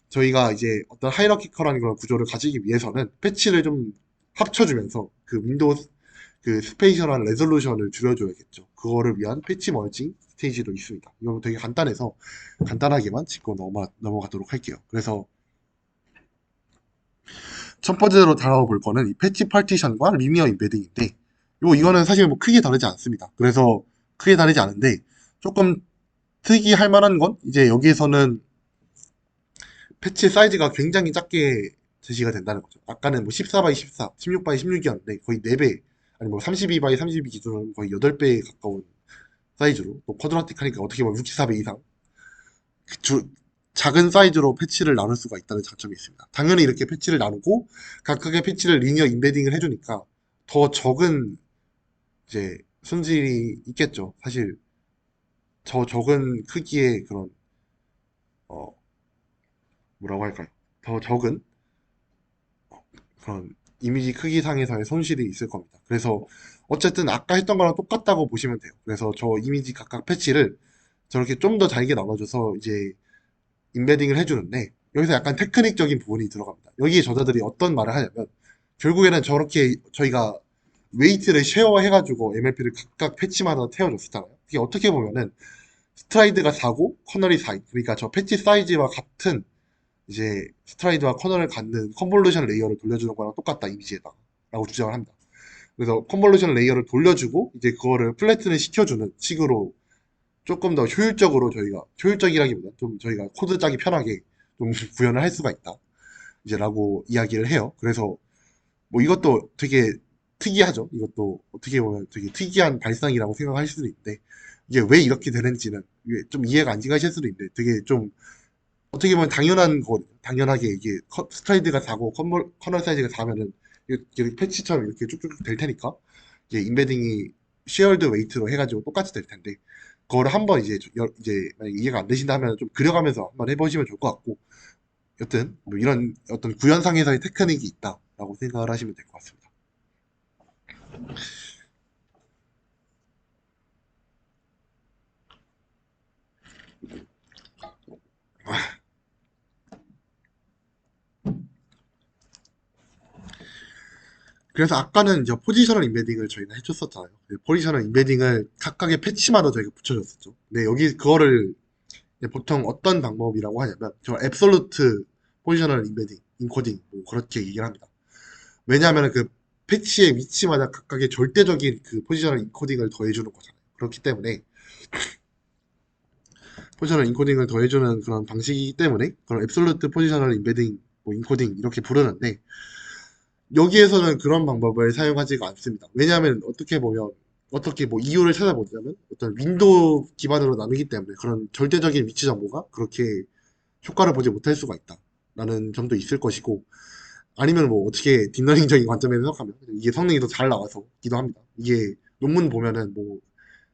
Speaker 1: 저희가 이제 어떤 하이라키컬한 그런 구조를 가지기 위해서는 패치를 좀 합쳐주면서 그 윈도우 그 스페이셜한 레졸루션을 줄여줘야겠죠. 그거를 위한 패치 머징 스테이지도 있습니다. 이거 되게 간단해서 간단하게만 짚고 넘어가도록 할게요. 그래서 첫 번째로 다뤄볼 거는 이 패치 파티션과 리니어 임베딩인데 이거는 사실 뭐 크게 다르지 않습니다. 그래서 크게 다르지 않은데 조금 특이할 만한 건 이제 여기에서는 패치 사이즈가 굉장히 작게 제시가 된다는 거죠. 아까는 뭐 14 x 14, 16 x 16이었는데 거의 4배, 아니 뭐 32 x 32 기준으로 거의 8배에 가까운 사이즈로 또 쿼드라틱 하니까 어떻게 보면 64배 이상 작은 사이즈로 패치를 나눌 수가 있다는 장점이 있습니다. 당연히 이렇게 패치를 나누고 각각의 패치를 리니어 임베딩을 해주니까 더 적은 이제 손질이 있겠죠. 사실 저 적은 크기의 그런 어 뭐라고 할까요? 더 적은 그런 이미지 크기상에서의 손실이 있을 겁니다. 그래서 어쨌든 아까 했던 거랑 똑같다고 보시면 돼요. 그래서 저 이미지 각각 패치를 저렇게 좀 더 잘게 나눠줘서 이제 임베딩을 해주는데 여기서 약간 테크닉적인 부분이 들어갑니다. 여기에 저자들이 어떤 말을 하냐면 결국에는 저렇게 저희가 웨이트를 쉐어해가지고 MLP를 각각 패치마다 태워줬었잖아요. 이게 어떻게 보면은 스트라이드가 4고 커널이 4. 그러니까 저 패치 사이즈와 같은 이제 스트라이드와 커널을 갖는 컨볼루션 레이어를 돌려주는 거랑 똑같다 이미지에다 라고 주장을 합니다. 그래서 컨볼루션 레이어를 돌려주고 이제 그거를 플래튼을 시켜주는 식으로 조금 더 효율적으로 저희가 효율적이라기보다 좀 저희가 코드 짜기 편하게 좀 구현을 할 수가 있다 이제라고 이야기를 해요. 그래서 뭐 이것도 되게 특이하죠. 이것도 어떻게 보면 되게 특이한 발상이라고 생각할 수도 있는데 이게 왜 이렇게 되는지는 이게 좀 이해가 안 가실 수도 있는데 되게 좀 어떻게 보면 당연한 거거든요. 당연하게 이게 스트라이드가 4고 커널 사이즈가 4면은 이렇게 패치처럼 이렇게 쭉쭉 될 테니까 이제 임베딩이 쉐어드 웨이트로 해가지고 똑같이 될 텐데 그거를 한번 이제 만약에 이해가 안 되신다면 좀 그려가면서 한번 해보시면 좋을 것 같고 여튼 뭐 이런 어떤 구현상에서의 테크닉이 있다라고 생각을 하시면 될 것 같습니다. 그래서 아까는 이제 포지셔널 임베딩을 저희는 해줬었잖아요. 포지셔널 임베딩을 각각의 패치마다 저희가 붙여줬었죠. 근데 여기 그거를 보통 어떤 방법이라고 하냐면 저 앱솔루트 포지셔널 임베딩, 인코딩 뭐 그렇게 얘기를 합니다. 왜냐하면 그 패치의 위치마다 각각의 절대적인 그 포지셔널 인코딩을 더해주는 거잖아요. 그렇기 때문에 포지셔널 인코딩을 더해주는 그런 방식이기 때문에 그런 앱솔루트 포지셔널 임베딩, 뭐 인코딩 이렇게 부르는데 여기에서는 그런 방법을 사용하지가 않습니다. 왜냐하면 어떻게 보면 어떻게 뭐 이유를 찾아보자면 어떤 윈도우 기반으로 나누기 때문에 그런 절대적인 위치 정보가 그렇게 효과를 보지 못할 수가 있다라는 점도 있을 것이고 아니면 뭐 어떻게 딥러닝적인 관점에서 생각하면 이게 성능이 더 잘 나와서기도 합니다. 이게 논문 보면은 뭐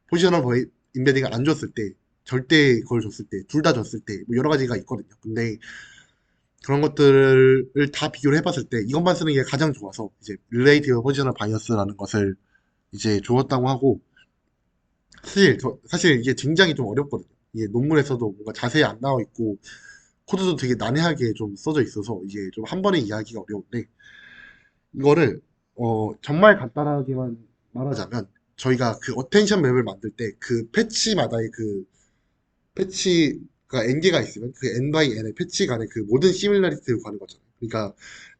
Speaker 1: 포지셔널 임베딩을 안 줬을 때 절대 그걸 줬을 때 둘 다 줬을 때 뭐 여러 가지가 있거든요. 근데 그런 것들을 다 비교를 해봤을 때 이것만 쓰는 게 가장 좋아서 이제 릴레이티브 포지셔널 바이어스라는 것을 이제 주었다고 하고 사실 이게 굉장히 좀 어렵거든요. 이게 논문에서도 뭔가 자세히 안 나와 있고 코드도 되게 난해하게 좀 써져 있어서 이게 좀 한 번에 이해하기가 어려운데 이거를 정말 간단하게만 말하자면 저희가 그 어텐션 맵을 만들 때 그 패치마다의 그 패치가 n개가 있으면 그 n by n의 패치 간의 그 모든 시밀러리티를 구하는 거잖아요. 그러니까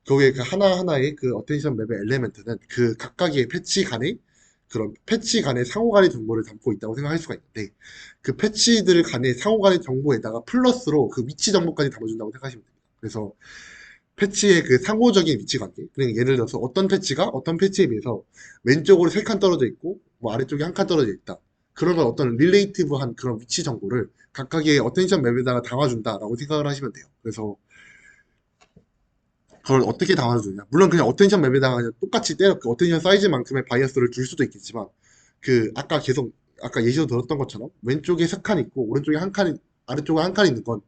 Speaker 1: 거기에 그 하나하나의 그 어텐션 맵의 엘레멘트는 그 각각의 패치 간의 그런 패치 간의 상호 간의 정보를 담고 있다고 생각할 수가 있는데 그 패치들 간의 상호 간의 정보에다가 플러스로 그 위치 정보까지 담아준다고 생각하시면 됩니다. 그래서 패치의 그 상호적인 위치 관계. 그러니까 예를 들어서 어떤 패치가 어떤 패치에 비해서 왼쪽으로 3칸 떨어져 있고 뭐 아래쪽에 1칸 떨어져 있다. 그런 건 어떤 릴레이티브한 그런 위치 정보를 각각의 어텐션 맵에다가 담아준다라고 생각을 하시면 돼요. 그래서 그걸 어떻게 담아주냐. 물론 그냥 어텐션 맵에다가 그냥 똑같이 때려 그 어텐션 사이즈만큼의 바이어스를 줄 수도 있겠지만 그 아까 예시로 들었던 것처럼 왼쪽에 3칸 있고 오른쪽에 한 칸, 아래쪽에 한 칸 있는 건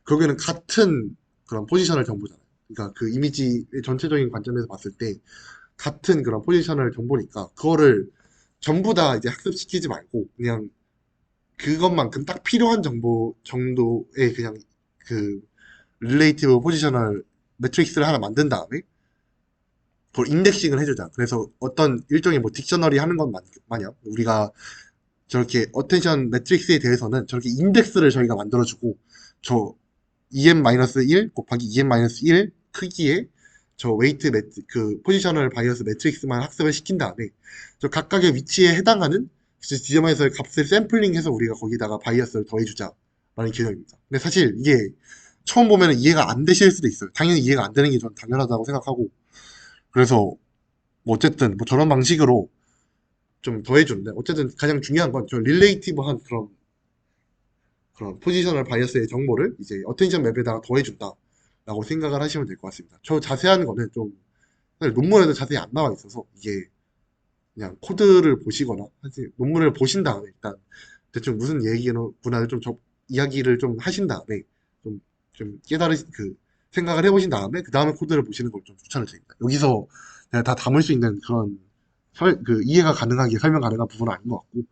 Speaker 1: 결국에는 같은 그런 포지셔널 정보잖아요. 그러니까 그 이미지의 전체적인 관점에서 봤을 때 같은 그런 포지셔널 정보니까 그거를 전부 다 이제 학습시키지 말고 그냥 그것만큼 딱 필요한 정보 정도의 그냥 그 릴레이티브 포지셔널 매트릭스를 하나 만든 다음에 그걸 인덱싱을 해주자. 그래서 어떤 일종의 뭐 딕셔너리 하는 것 마냥 우리가 저렇게 어텐션 매트릭스에 대해서는 저렇게 인덱스를 저희가 만들어주고 저 EM-1 곱하기 EM-1 크기의 저 웨이트 그 포지셔널 바이어스 매트릭스만 학습을 시킨 다음에 저 각각의 위치에 해당하는 지점에서의 값을 샘플링해서 우리가 거기다가 바이어스를 더해주자라는 개념입니다. 근데 사실 이게 처음 보면 이해가 안 되실 수도 있어요. 당연히 이해가 안 되는 게 전 당연하다고 생각하고 그래서 뭐 어쨌든 뭐 저런 방식으로 좀 더해주는데 어쨌든 가장 중요한 건 저 릴레이티브한 그런 포지셔널 바이어스의 정보를 이제 어텐션 맵에다가 더해준다라고 생각을 하시면 될 것 같습니다. 저 자세한 거는 좀 사실 논문에도 자세히 안 나와 있어서 이게 그냥 코드를 보시거나 사실 논문을 보신 다음에 일단 대충 무슨 얘기구나를 좀 이야기를 좀 하신 다음에 좀, 좀 깨달으신 그 생각을 해보신 다음에 그 다음에 코드를 보시는 걸 좀 추천을 드립니다. 여기서 그냥 다 담을 수 있는 그런 그 이해가 가능하게 설명 가능한 부분은 아닌 것 같고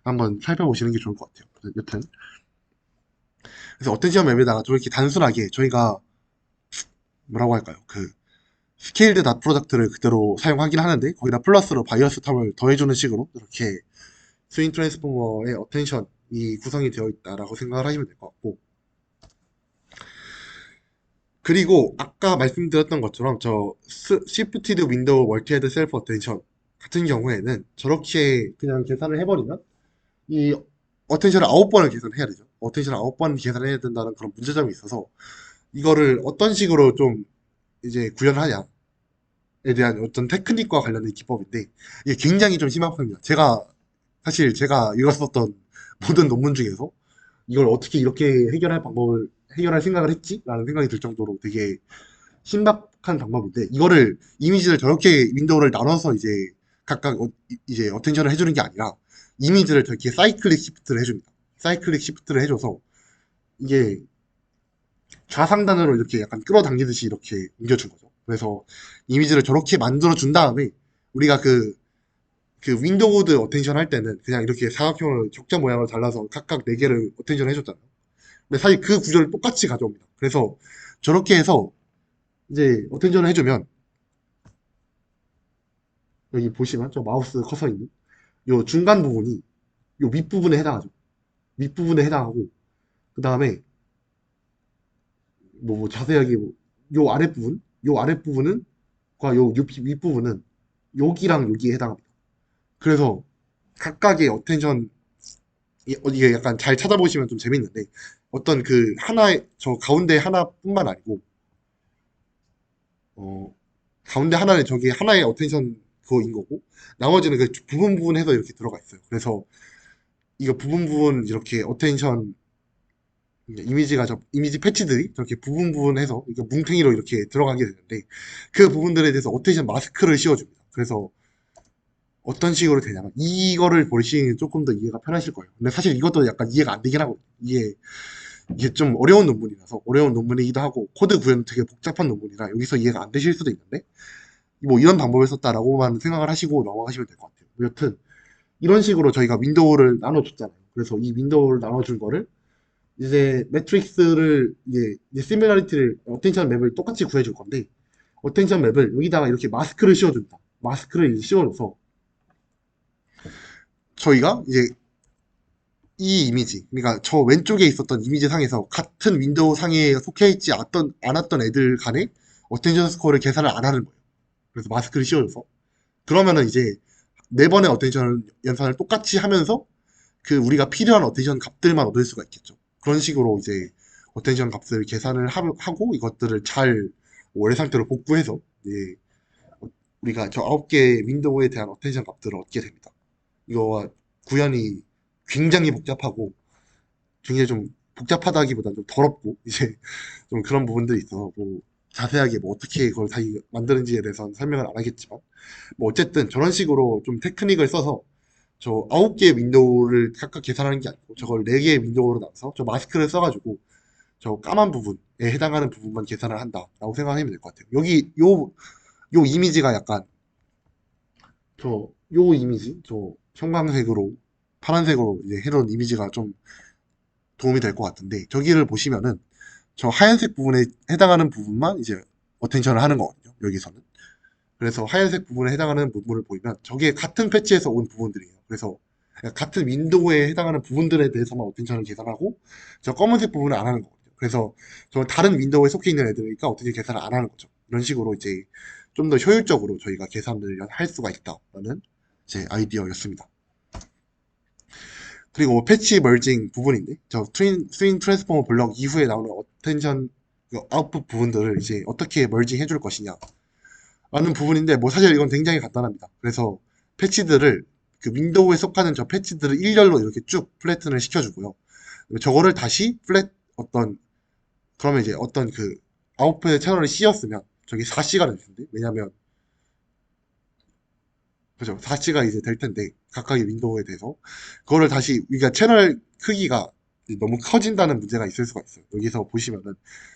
Speaker 1: 한번 살펴보시는 게 좋을 것 같아요. 여튼 그래서 어텐션 맵에다가 저렇게 단순하게 저희가 뭐라고 할까요? 그 스케일드 닷 프로덕트를 그대로 사용하긴 하는데 거기다 플러스로 바이어스 탑을 더해주는 식으로 이렇게 스윙 트랜스포머의 어텐션이 구성이 되어 있다라고 생각을 하시면 될 것 같고 그리고 아까 말씀드렸던 것처럼 저 시프티드 윈도우 멀티헤드 셀프 어텐션 같은 경우에는 저렇게 그냥 계산을 해버리면 이 어텐션을 9번을 계산해야 되죠. 어텐션을 9번 계산해야 된다는 그런 문제점이 있어서 이거를 어떤 식으로 좀 이제 구현하냐에 대한 어떤 테크닉과 관련된 기법인데 이게 굉장히 좀 심각합니다. 사실 제가 읽었었던 모든 논문 중에서 이걸 어떻게 이렇게 해결할 생각을 했지? 라는 생각이 들 정도로 되게 신박한 방법인데 이거를 이미지를 저렇게 윈도우를 나눠서 이제 각각 이제 어텐션을 해주는 게 아니라 이미지를 저렇게 사이클릭 시프트를 해줍니다. 사이클릭 시프트를 해줘서 이게 좌상단으로 이렇게 약간 끌어당기듯이 이렇게 옮겨준 거죠. 그래서 이미지를 저렇게 만들어 준 다음에 우리가 그 윈도우드 어텐션 할 때는 그냥 이렇게 사각형으로 격자 모양을 잘라서 각각 4개를 어텐션 해줬잖아요. 근데 사실 그 구조를 똑같이 가져옵니다. 그래서 저렇게 해서 이제 어텐션을 해주면 여기 보시면 저 마우스 커서 있는 요 중간 부분이 요 윗부분에 해당하죠. 윗부분에 해당하고 그 다음에 뭐 자세하게 요 아랫부분 요 아랫부분은 요 윗부분은 여기랑 여기에 해당합니다. 그래서 각각의 어텐션 이게 약간 잘 찾아보시면 좀 재밌는데 어떤 그 하나의 저 가운데 하나뿐만 아니고 어 가운데 하나는 저기 하나의 어텐션 그거인 거고 나머지는 그 부분 해서 이렇게 들어가 있어요. 그래서 이거 부분 이렇게 어텐션 이미지 패치들이 저렇게 부분 해서 이렇게 뭉탱이로 이렇게 들어가게 되는데 그 부분들에 대해서 어텐션 마스크를 씌워줍니다. 그래서 어떤 식으로 되냐면 이거를 보시면 조금 더 이해가 편하실 거예요. 근데 사실 이것도 약간 이해가 안 되긴 하거든요. 이게 좀 어려운 논문이라서 어려운 논문이기도 하고 코드 구현은 되게 복잡한 논문이라 여기서 이해가 안 되실 수도 있는데 뭐 이런 방법을 썼다라고만 생각을 하시고 넘어가시면 될 것 같아요. 여튼 이런 식으로 저희가 윈도우를 나눠줬잖아요. 그래서 이 윈도우를 나눠준 거를 이제 매트릭스를 이제 시뮬러리티를 어텐션 맵을 똑같이 구해줄 건데 어텐션 맵을 여기다가 이렇게 마스크를 씌워줍니다. 마스크를 이제 씌워줘서 저희가 이제 이 이미지, 그러니까 저 왼쪽에 있었던 이미지 상에서 같은 윈도우 상에 속해 있지 않았던 애들 간에 어텐션 스코어를 계산을 안 하는 거예요. 그래서 마스크를 씌워줘서. 그러면은 이제 네 번의 어텐션 연산을 똑같이 하면서 그 우리가 필요한 어텐션 값들만 얻을 수가 있겠죠. 그런 식으로 이제 어텐션 값을 계산을 하고 이것들을 잘 원래 상태로 복구해서 이제 우리가 저 9개의 윈도우에 대한 어텐션 값들을 얻게 됩니다. 이거와 구현이 굉장히 복잡하고 굉장히 좀 복잡하다기보다는 좀 더럽고 이제 좀 그런 부분들이 있어서 뭐 자세하게 뭐 어떻게 그걸 다 만드는지에 대해서는 설명을 안 하겠지만 뭐 어쨌든 저런 식으로 좀 테크닉을 써서 저 9개의 윈도우를 각각 계산하는 게 아니고 저걸 4개의 윈도우로 나눠서 저 마스크를 써가지고 저 까만 부분에 해당하는 부분만 계산을 한다라고 생각하면 될 것 같아요. 여기 요 이미지가 약간 요 이미지 저 형광색으로 파란색으로 이제 해놓은 이미지가 좀 도움이 될 것 같은데 저기를 보시면은 저 하얀색 부분에 해당하는 부분만 이제 어텐션을 하는 거거든요. 여기서는. 그래서 하얀색 부분에 해당하는 부분을 보이면 저게 같은 패치에서 온 부분들이에요. 그래서 같은 윈도우에 해당하는 부분들에 대해서만 어텐션을 계산하고 저 검은색 부분을 안 하는 거거든요. 그래서 저 다른 윈도우에 속해 있는 애들이니까 어텐션 계산을 안 하는 거죠. 이런 식으로 이제 좀 더 효율적으로 저희가 계산을 할 수가 있다라는 제 아이디어였습니다. 그리고 패치 멀징 부분인데 저 스윙 트랜스포머 블럭 이후에 나오는 어텐션 아웃풋 부분들을 이제 어떻게 멀징 해줄 것이냐 라는 부분인데 뭐 사실 이건 굉장히 간단합니다. 그래서 패치들을 그 윈도우에 속하는 저 패치들을 일렬로 이렇게 쭉 플래튼을 시켜주고요. 저거를 다시 그러면 이제 어떤 그 아웃풋의 채널을 씌웠으면 저기 4C가 될 텐데 왜냐면 그죠 4C가 이제 될 텐데 각각의 윈도우에 대해서 그거를 다시 그러니까 채널 크기가 너무 커진다는 문제가 있을 수가 있어요. 여기서 보시면은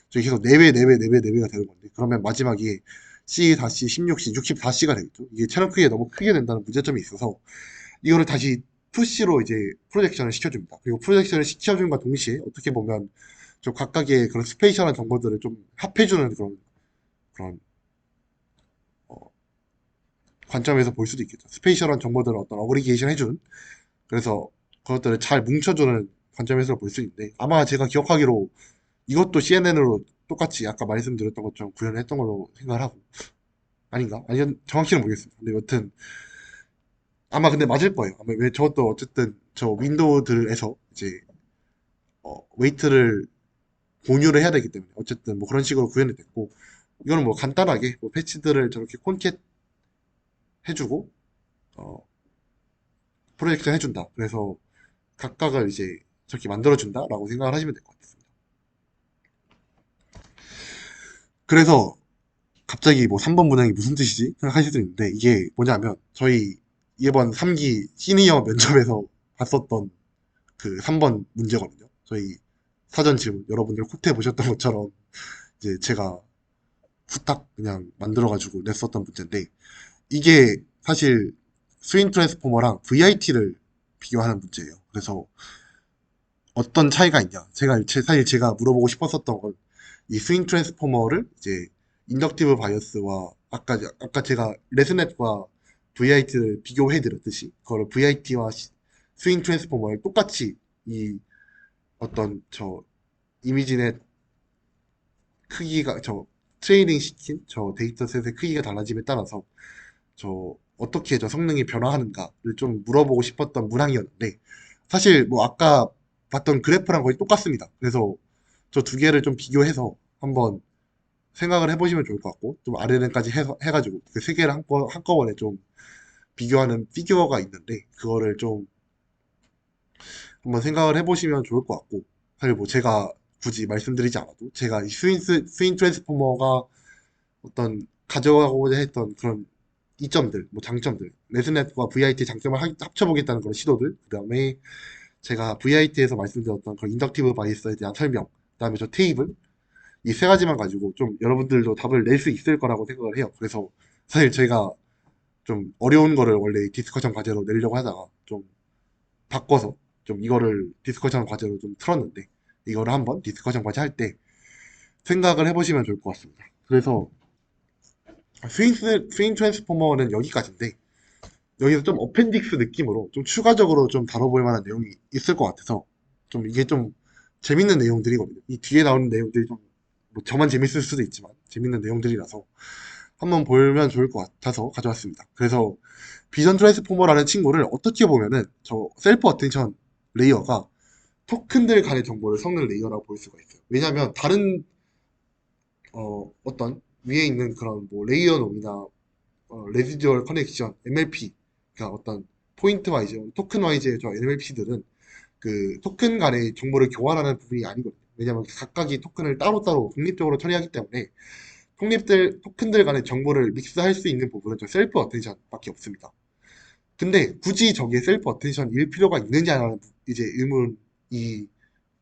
Speaker 1: 저기 계속 4배, 4배, 4배, 4배가 되는 건데 그러면 마지막에 C-16C, 64C가 되겠죠. 이게 채널 크기가 너무 크게 된다는 문제점이 있어서 이거를 다시 2C로 이제 프로젝션을 시켜줍니다. 그리고 프로젝션을 시켜줌과 동시에 어떻게 보면 좀 각각의 그런 스페이셜한 정보들을 좀 합해주는 그런 어, 관점에서 볼 수도 있겠죠. 스페이셜한 정보들을 어떤 어그리게이션 해주는 그래서 그것들을 잘 뭉쳐주는 관점에서 볼 수 있는데 아마 제가 기억하기로 이것도 CNN으로 똑같이 아까 말씀드렸던 것처럼 구현을 했던 걸로 생각을 하고 아닌가? 아니 정확히는 모르겠습니다. 근데 여튼 아마 근데 맞을 거예요. 아마 왜 저것도 어쨌든 저 윈도우들에서 이제 웨이트를 공유를 해야 되기 때문에 어쨌든 뭐 그런 식으로 구현이 됐고 이거는 뭐 간단하게 뭐 패치들을 저렇게 콘캣 해주고 어, 프로젝션 해준다. 그래서 각각을 이제 저렇게 만들어준다라고 생각을 하시면 될 것 같습니다. 그래서 갑자기 뭐 3번 문항이 무슨 뜻이지? 생각하실 수 있는데 이게 뭐냐면 저희 이번 3기 시니어 면접에서 봤었던 그 3번 문제거든요. 저희 사전 질문 여러분들 콕 해보셨던 것처럼 이제 제가 후딱 그냥 만들어가지고 냈었던 문제인데 이게 사실 스윙 트랜스포머랑 VIT를 비교하는 문제예요. 그래서 어떤 차이가 있냐? 사실 제가 물어보고 싶었었던 건 이 스윙 트랜스포머를 이제 인덕티브 바이어스와 아까 제가 레스넷과 VIT를 비교해 드렸듯이 그걸 VIT와 스윙 트랜스포머를 똑같이 이 어떤 저 이미지넷 크기가 저 트레이닝 시킨 저 데이터셋의 크기가 달라짐에 따라서 저 어떻게 저 성능이 변화하는가를 좀 물어보고 싶었던 문항이었는데 사실 뭐 아까 봤던 그래프랑 거의 똑같습니다. 그래서 저 두 개를 좀 비교해서 한번 생각을 해보시면 좋을 것 같고 좀 아래는까지 해가지고 그 세 개를 한꺼번에 좀 비교하는 피규어가 있는데 그거를 좀 한번 생각을 해보시면 좋을 것 같고 사실 뭐 제가 굳이 말씀드리지 않아도 제가 이 스윙 트랜스포머가 어떤 가져가고자 했던 그런 이점들, 뭐 장점들, 레스넷과 VIT 장점을 합쳐보겠다는 그런 시도들, 그 다음에 제가 VIT에서 말씀드렸던 그런 인덕티브 바이어스에 대한 설명, 그 다음에 저 테이블, 이 세 가지만 가지고 좀 여러분들도 답을 낼 수 있을 거라고 생각을 해요. 그래서 사실 제가 좀 어려운 거를 원래 디스커션 과제로 내려고 하다가 좀 바꿔서 좀 이거를 디스커션 과제로 좀 틀었는데 이거를 한번 디스커션 과제 할 때 생각을 해보시면 좋을 것 같습니다. 그래서 스윙 트랜스포머는 여기까지인데 여기서 좀 어펜딕스 느낌으로 좀 추가적으로 좀 다뤄볼 만한 내용이 있을 것 같아서 좀 이게 좀 재밌는 내용들이거든요. 이 뒤에 나오는 내용들이 좀 뭐 저만 재밌을 수도 있지만 재밌는 내용들이라서 한번 보면 좋을 것 같아서 가져왔습니다. 그래서 비전 트랜스포머라는 친구를 어떻게 보면은 저 셀프 어텐션 레이어가 토큰들 간의 정보를 섞는 레이어라고 볼 수가 있어요. 왜냐하면 다른 어떤 위에 있는 그런 뭐 레이어 놈이나 레지듀얼 커넥션, MLP, 그러니까 어떤 포인트 와이즈, 토큰 와이즈의 저 MLP들은 그 토큰 간의 정보를 교환하는 부분이 아니거든요. 왜냐하면 각각이 토큰을 따로따로 독립적으로 처리하기 때문에 토큰들 간의 정보를 믹스할 수 있는 부분은 저 셀프 어텐션밖에 없습니다. 근데 굳이 저게 셀프 어텐션일 필요가 있느냐라는 이제 의문이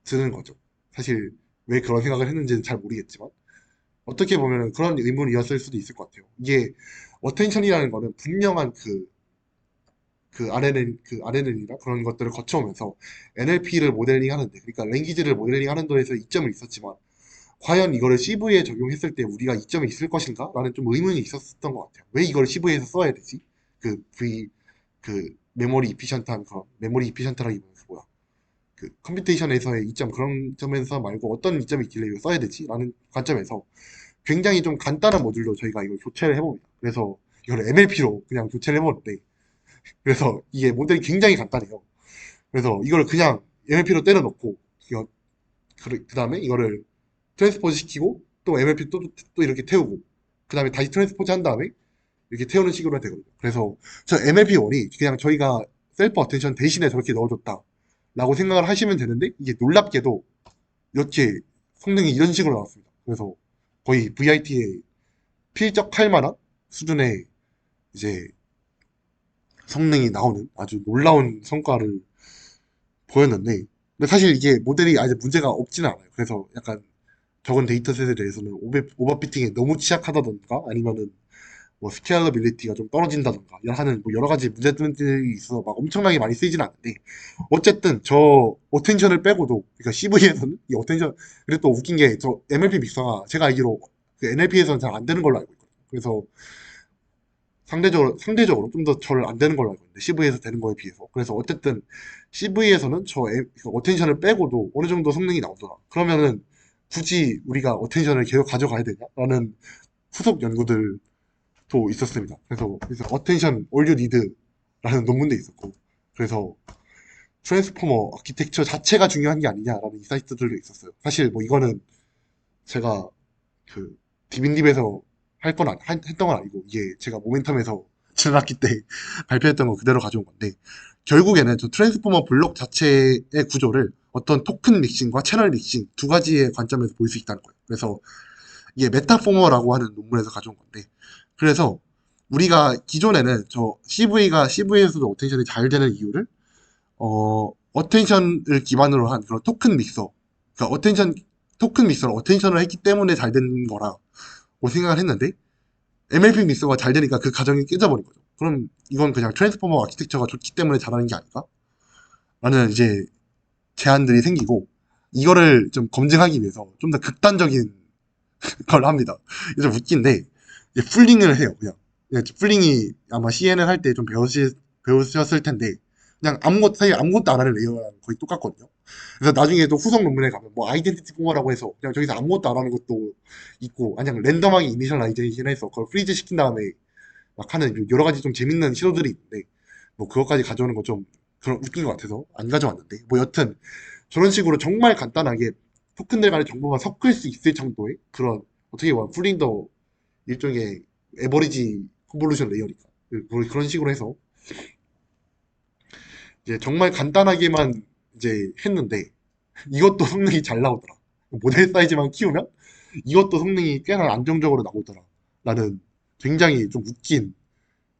Speaker 1: 드는 거죠. 사실 왜 그런 생각을 했는지는 잘 모르겠지만 어떻게 보면 그런 의문이었을 수도 있을 것 같아요. 이게 어텐션이라는 거는 분명한 그 RNN이나 그런 것들을 거쳐오면서 NLP를 모델링 하는데, 그러니까 랭귀지를 모델링 하는 데에서 이점은 있었지만, 과연 이거를 CV에 적용했을 때 우리가 이점이 있을 것인가? 라는 좀 의문이 있었던 것 같아요. 왜 이걸 CV에서 써야 되지? 메모리 이피션트한 그런, 메모리 이피션트라기보다는 그 뭐야. 그 컴퓨테이션에서의 이점, 그런 점에서 말고 어떤 이점이 있길래 이걸 써야 되지? 라는 관점에서 굉장히 좀 간단한 모듈로 저희가 이걸 교체를 해봅니다. 그래서 이걸 MLP로 그냥 교체를 해보는데, 그래서 이게 모델이 굉장히 간단해요. 그래서 이걸 그냥 MLP로 때려놓고, 그 다음에 이거를 트랜스포즈 시키고, 또 MLP 또 이렇게 태우고, 그 다음에 다시 트랜스포즈 한 다음에 이렇게 태우는 식으로 되거든요. 그래서 저 MLP1이 그냥 저희가 셀프 어텐션 대신에 저렇게 넣어줬다. 라고 생각을 하시면 되는데, 이게 놀랍게도 이렇게 성능이 이런 식으로 나왔습니다. 그래서 거의 VIT에 필적할 만한 수준의 이제 성능이 나오는 아주 놀라운 성과를 보였는데, 근데 사실 이게 모델이 아직 문제가 없지는 않아요. 그래서 약간 적은 데이터셋에 대해서는 오버피팅에 너무 취약하다던가 아니면은 뭐 스케일러빌리티가 좀 떨어진다던가 하는 뭐 여러 가지 문제들이 있어서 막 엄청나게 많이 쓰이진 않는데, 어쨌든 저 어텐션을 빼고도, 그러니까 CV에서는 이 어텐션, 그리고 또 웃긴 게 저 MLP 믹서가 제가 알기로 그 NLP에서는 잘 안 되는 걸로 알고 있거든요. 그래서 상대적으로 좀 더 잘 안 되는 걸로 알고 있는데, CV에서 되는 거에 비해서. 그래서 어쨌든 CV에서는 그 어텐션을 빼고도 어느 정도 성능이 나오더라. 그러면은 굳이 우리가 어텐션을 계속 가져가야 되냐라는 후속 연구들도 있었습니다. 그래서 어텐션 all you need라는 논문도 있었고, 그래서 트랜스포머 아키텍처 자체가 중요한 게 아니냐라는 인사이트들도 있었어요. 사실 뭐 이거는 제가 그 디빈립에서 했던 건 아니고, 이게 제가 모멘텀에서 지난 학기 때 발표했던 거 그대로 가져온 건데, 결국에는 저 트랜스포머 블록 자체의 구조를 어떤 토큰 믹싱과 채널 믹싱 두 가지의 관점에서 볼 수 있다는 거예요. 그래서 이게 메타포머라고 하는 논문에서 가져온 건데, 그래서 우리가 기존에는 저 CV가 CV에서도 어텐션이 잘 되는 이유를 어텐션을 기반으로 한 그런 토큰 믹서, 그러니까 토큰 믹서를 어텐션을 했기 때문에 잘 된 거라고 생각을 했는데, MLP 믹서가 잘 되니까 그 가정이 깨져버린 거죠. 그럼 이건 그냥 트랜스포머 아키텍처가 좋기 때문에 잘하는 게 아닐까? 라는 이제 제안들이 생기고, 이거를 좀 검증하기 위해서 좀 더 극단적인 걸 합니다. 좀 웃긴데, 이제 풀링을 해요, 그냥. 풀링이 아마 CNN 할 때 좀 배우셨을 텐데, 그냥 사실 아무것도 안 하는 레이어랑 거의 똑같거든요. 그래서 나중에 또 후속 논문에 가면 뭐 아이덴티티 포머라고 해서 그냥 저기서 아무것도 안 하는 것도 있고, 그냥 랜덤하게 이니셜라이제이션 해서 그걸 프리즈 시킨 다음에 막 하는 여러 가지 좀 재밌는 시도들이 있는데, 뭐 그것까지 가져오는 거 좀 그런 웃긴 것 같아서 안 가져왔는데, 뭐 여튼 저런 식으로 정말 간단하게 토큰들 간의 정보만 섞을 수 있을 정도의 그런, 어떻게 보면 풀링도 일종의 에버리지 컨볼루션 레이어니까 그런 식으로 해서 이제 정말 간단하게만 이제 했는데, 이것도 성능이 잘 나오더라. 모델 사이즈만 키우면 이것도 성능이 꽤나 안정적으로 나오더라. 라는 굉장히 좀 웃긴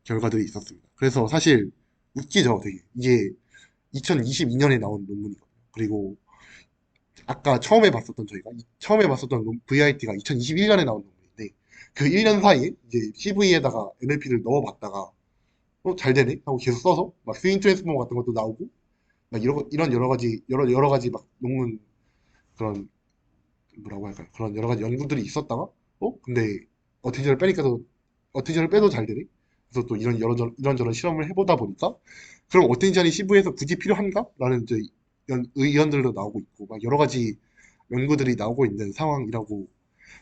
Speaker 1: 결과들이 있었습니다. 그래서 사실 웃기죠, 되게. 이게 2022년에 나온 논문이거든요. 그리고 아까 처음에 봤었던 VIT가 2021년에 나온 논문인데, 그 1년 사이에 이제 CV에다가 NLP를 넣어봤다가 잘 되네 하고 계속 써서 막 스윙 트랜스포머 같은 것도 나오고, 막 이런 여러 가지 막 논문, 그런 뭐라고 할까요? 그런 여러 가지 연구들이 있었다가 근데 어텐션을 빼니까 어텐션을 빼도 잘 되네. 그래서 또 이런저런 실험을 해보다 보니까 그럼 어텐션이 CV에서 굳이 필요한가? 라는 이제 의견들도 나오고 있고 막 여러 가지 연구들이 나오고 있는 상황이라고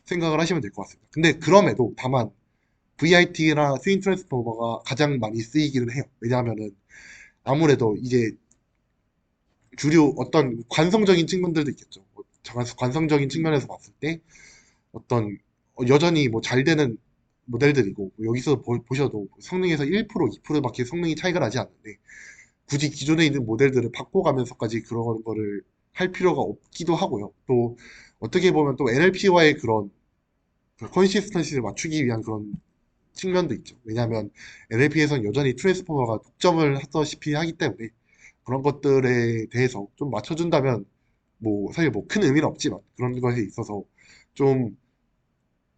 Speaker 1: 생각을 하시면 될 것 같습니다. 근데 그럼에도 다만 VIT나 스윙 트랜스포머가 가장 많이 쓰이기는 해요. 왜냐하면은 아무래도 이제 주류 어떤 관성적인 측면들도 있겠죠. 뭐 관성적인 측면에서 봤을 때 어떤 여전히 뭐 잘 되는 모델들이고 뭐 여기서 보셔도 성능에서 1%, 2%밖에 성능이 차이가 나지 않는데 굳이 기존에 있는 모델들을 바꿔가면서까지 그런 거를 할 필요가 없기도 하고요. 또 어떻게 보면 또 NLP와의 그런 컨시스턴시를 맞추기 위한 그런 측면도 있죠. 왜냐하면 NLP에서는 여전히 트랜스포머가 독점을 하다시피 하기 때문에 그런 것들에 대해서 좀 맞춰준다면 뭐 사실 뭐 큰 의미는 없지만 그런 것에 있어서 좀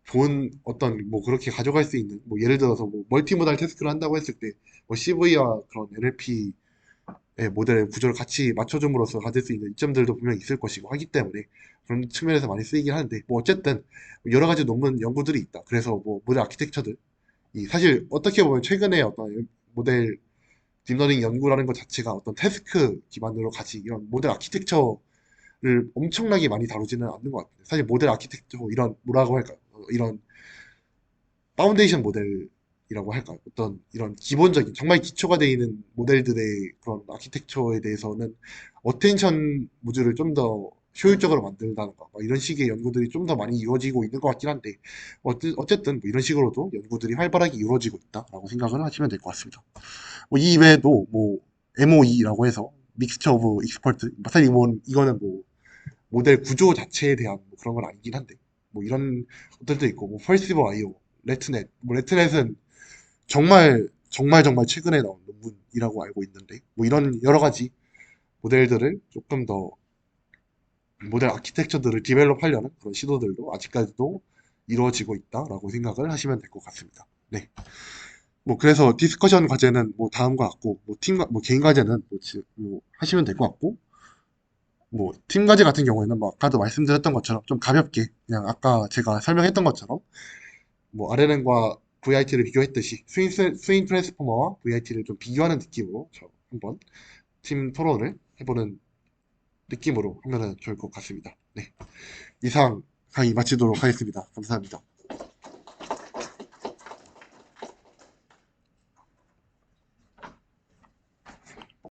Speaker 1: 좋은 어떤 뭐 그렇게 가져갈 수 있는 뭐 예를 들어서 뭐 멀티모달 태스크를 한다고 했을 때 뭐 CV와 그런 NLP의 모델의 구조를 같이 맞춰줌으로써 가질 수 있는 이점들도 분명히 있을 것이고 하기 때문에 그런 측면에서 많이 쓰이긴 하는데 뭐 어쨌든 여러 가지 논문 연구들이 있다. 그래서 뭐 모델 아키텍처들 이 사실 어떻게 보면 최근에 어떤 모델 딥러닝 연구라는 것 자체가 어떤 태스크 기반으로 가지 이런 모델 아키텍처를 엄청나게 많이 다루지는 않는 것 같아요. 사실 모델 아키텍처 이런 뭐라고 할까요? 이런 파운데이션 모델이라고 할까요? 어떤 이런 기본적인 정말 기초가 되어 있는 모델들의 그런 아키텍처에 대해서는 어텐션 무즈를 좀 더 효율적으로 만든다던가 막 이런 식의 연구들이 좀 더 많이 이루어지고 있는 것 같긴 한데 어쨌든 뭐 이런 식으로도 연구들이 활발하게 이루어지고 있다라고 생각을 하시면 될 것 같습니다. 뭐 이 외에도 뭐 MOE라고 해서 믹스처 오브 익스퍼트 사실 뭐 이거는 뭐 모델 구조 자체에 대한 뭐 그런 건 아니긴 한데 뭐 이런 것들도 있고 뭐 펄시버 아이오 레트넷 뭐 레트넷은 정말 최근에 나온 논문이라고 알고 있는데 뭐 이런 여러 가지 모델들을 조금 더 모델 아키텍처들을 디벨롭하려는 그런 시도들도 아직까지도 이루어지고 있다라고 생각을 하시면 될 것 같습니다. 네. 뭐 그래서 디스커션 과제는 뭐 다음과 같고 뭐 개인 과제는 뭐 하시면 될 것 같고 뭐 팀 과제 같은 경우에는 뭐 아까도 말씀드렸던 것처럼 좀 가볍게 그냥 아까 제가 설명했던 것처럼 뭐 RNN과 VIT를 비교했듯이 스윙 트랜스포머와 VIT를 좀 비교하는 느낌으로 저 한번 팀 토론을 해보는 느낌으로 하면 좋을 것 같습니다. 네, 이상 강의 마치도록 하겠습니다. 감사합니다.